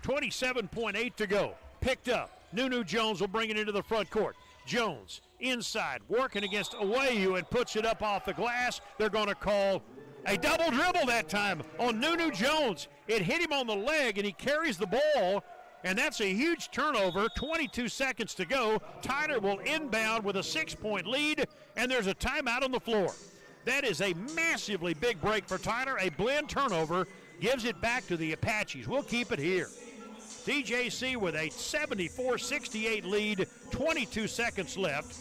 27.8 to go. Picked up. Nunu Jones will bring it into the front court. Jones inside, working against Awayu, and puts it up off the glass. They're going to call a double dribble that time on Nunu Jones. It hit him on the leg, and he carries the ball, and that's a huge turnover. 22 seconds to go. Tyler will inbound with a 6-point lead, and there's a timeout on the floor. That is a massively big break for Tyler. A Blinn turnover gives it back to the Apaches. We'll keep it here. TJC with a 74-68 lead, 22 seconds left.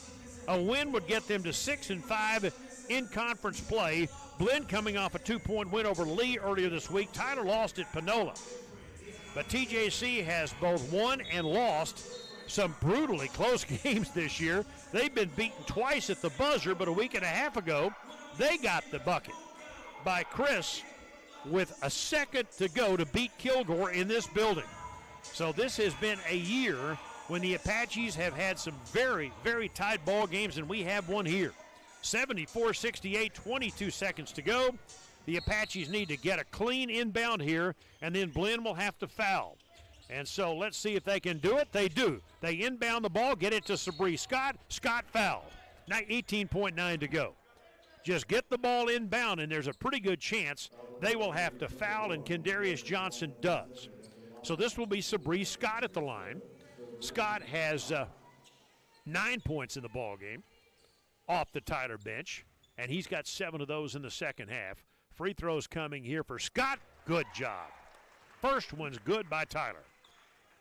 A win would get them to 6-5 in conference play. Blinn coming off a 2-point win over Lee earlier this week. Tyler lost at Panola. But TJC has both won and lost some brutally close games this year. They've been beaten twice at the buzzer, but a week and a half ago, they got the bucket by Chris with a second to go to beat Kilgore in this building. So this has been a year when the Apaches have had some very, very tight ball games, and we have one here. 74-68, 22 seconds to go. The Apaches need to get a clean inbound here, and then Blinn will have to foul. And so let's see if they can do it. They do. They inbound the ball, get it to Sabree Scott. Scott fouled. Now 18.9 to go. Just get the ball inbound, and there's a pretty good chance they will have to foul, and Kendarius Johnson does. So this will be Sabree Scott at the line. Scott has 9 points in the ball game off the Tyler bench, and he's got 7 of those in the second half. Free throws coming here for Scott. Good job. First one's good by Tyler.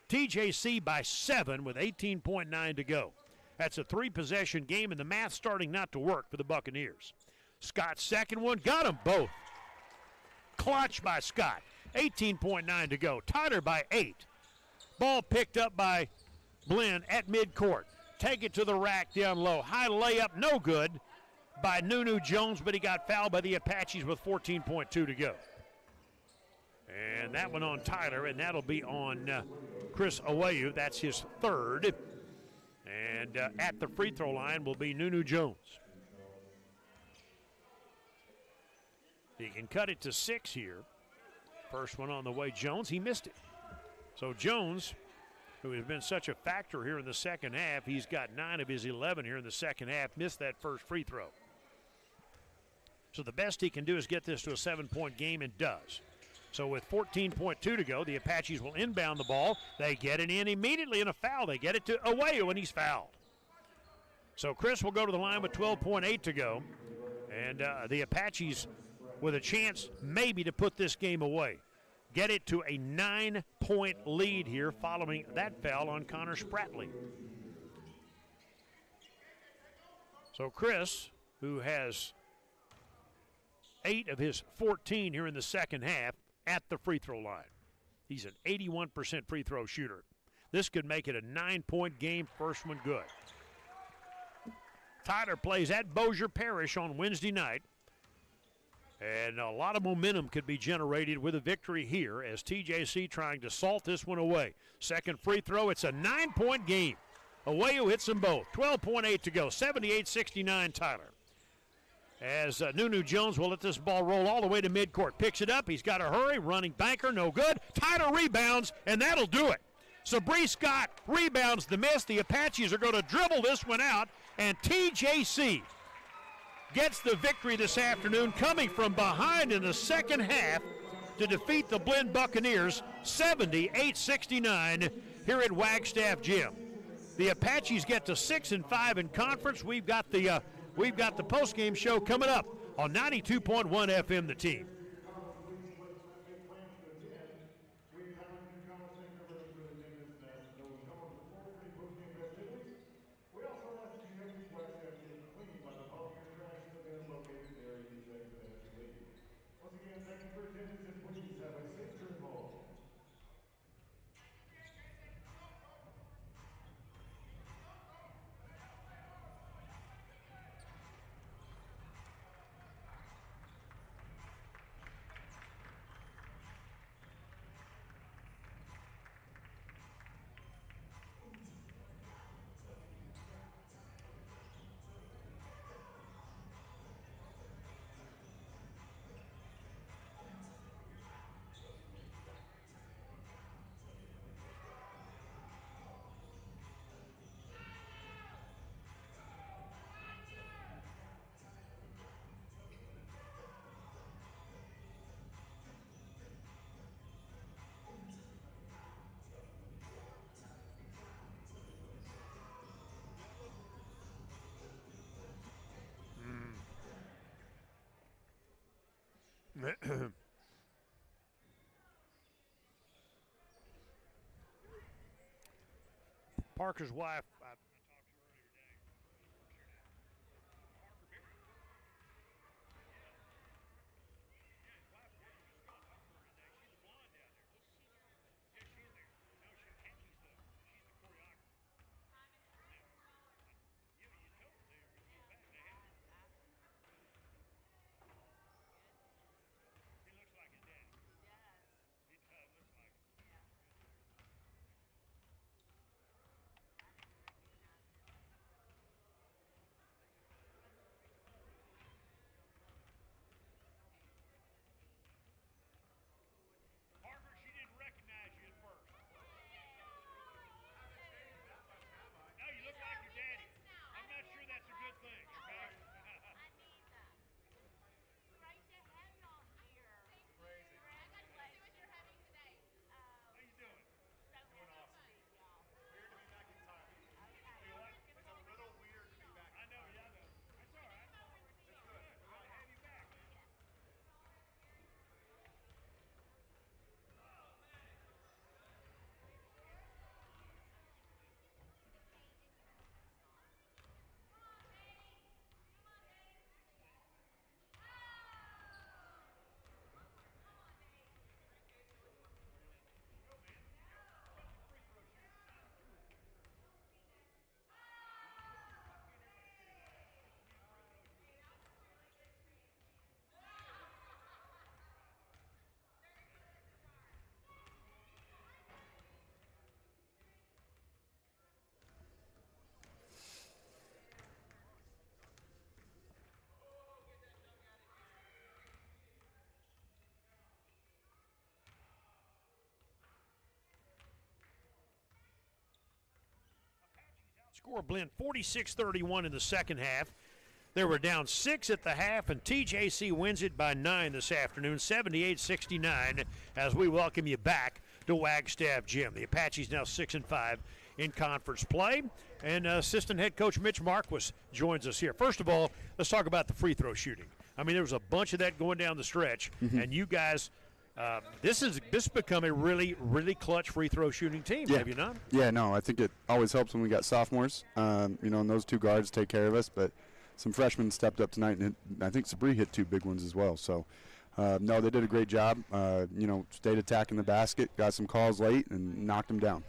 TJC by 7 with 18.9 to go. That's a 3-possession game, and the math starting not to work for the Buccaneers. Scott's second one, got them both. Clutch by Scott. 18.9 to go. Tyler by 8. Ball picked up by Blinn at midcourt. Take it to the rack down low. High layup, no good by Nunu Jones, but he got fouled by the Apaches with 14.2 to go. And that one on Tyler, and that'll be on Chris Awayu. That's his third. And at the free throw line will be Nunu Jones. He can cut it to 6 here. First one on the way, Jones. He missed it. So Jones, who has been such a factor here in the second half, he's got 9 of his 11 here in the second half, missed that first free throw. So the best he can do is get this to a 7-point game, and does. So with 14.2 to go, the Apaches will inbound the ball. They get it in immediately, in a foul. They get it to Awayu, and he's fouled. So Chris will go to the line with 12.8 to go. And the Apaches with a chance maybe to put this game away. Get it to a 9-point lead here following that foul on Connor Spratley. So Chris, who has 8 of his 14 here in the second half, at the free throw line. He's an 81% free throw shooter. This could make it a 9-point game. First one good. Tyler plays at Bossier Parish on Wednesday night. And a lot of momentum could be generated with a victory here as TJC trying to salt this one away. Second free throw, it's a 9-point game. Awayu hits them both. 12.8 to go. 78-69 Tyler. As Nunu Jones will let this ball roll all the way to midcourt. Picks it up. He's got to hurry. Running banker, no good. Tyler rebounds, and that'll do it. Sabree Scott rebounds the miss. The Apaches are going to dribble this one out, and TJC gets the victory this afternoon, coming from behind in the second half to defeat the Blinn Buccaneers 78-69 here at Wagstaff Gym. The Apaches get to 6-5 in conference. We've got the post-game show coming up on 92.1 FM The Team. Parker's wife. Score Blinn 46-31 in the second half. They were down 6 at the half, and TJC wins it by 9 this afternoon, 78-69, as we welcome you back to Wagstaff Gym. The Apaches now 6-5 in conference play, and assistant head coach Mitch Marquis joins us here. First of all, let's talk about the free throw shooting. I mean, there was a bunch of that going down the stretch, and you guys – this has become a really, really clutch free throw shooting team, have you not? Yeah, no, I think it always helps when we got sophomores, and those two guards take care of us. But some freshmen stepped up tonight, and I think Sabri hit 2 big ones as well. So, no, they did a great job. Stayed attacking the basket, got some calls late, and knocked them down.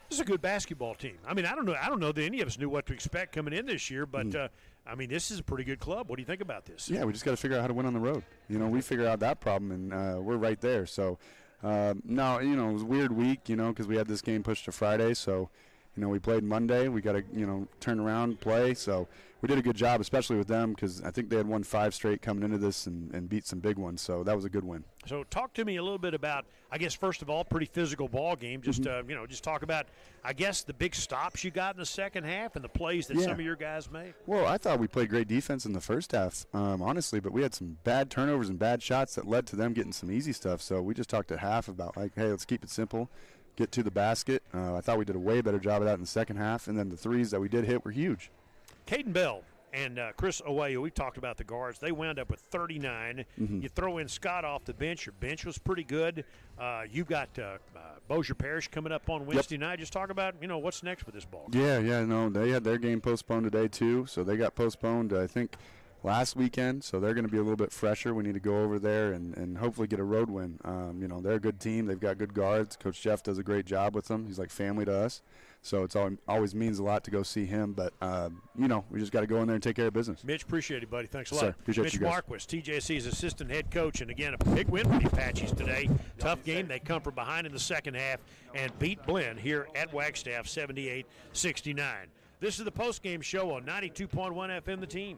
This is a good basketball team. I mean, I don't know that any of us knew what to expect coming in this year, but I mean, this is a pretty good club. What do you think about this? Yeah, we just got to figure out how to win on the road. We figure out that problem, and we're right there. So, no, it was a weird week, because we had this game pushed to Friday. So, we played Monday. We got to, turn around, play. So we did a good job, especially with them, because I think they had won 5 straight coming into this and beat some big ones. So that was a good win. So talk to me a little bit about, I guess, first of all, pretty physical ball game. Just, just talk about, I guess, the big stops you got in the second half and the plays that some of your guys made. Well, I thought we played great defense in the first half, honestly, but we had some bad turnovers and bad shots that led to them getting some easy stuff. So we just talked at half about, hey, let's keep it simple, get to the basket. I thought we did a way better job of that in the second half, and then the threes that we did hit were huge. Caden Bell and Chris Owayo, we talked about the guards. They wound up with 39. You throw in Scott off the bench. Your bench was pretty good. You got Bossier Parish coming up on Wednesday night. Just talk about, what's next with this ball game. Yeah, no, they had their game postponed today too, so they got postponed, I think, last weekend, so they're going to be a little bit fresher. We need to go over there and hopefully get a road win. They're a good team. They've got good guards. Coach Jeff does a great job with them. He's like family to us. So it's always means a lot to go see him. But, we just got to go in there and take care of business. Mitch, appreciate it, buddy. Thanks a lot. Sir, appreciate Mitch you guys. Marquis, TJC's assistant head coach. And, again, a big win for the Apaches today. Tough game. They come from behind in the second half and beat Blinn here at Wagstaff 78-69. This is the postgame show on 92.1 FM, The Team.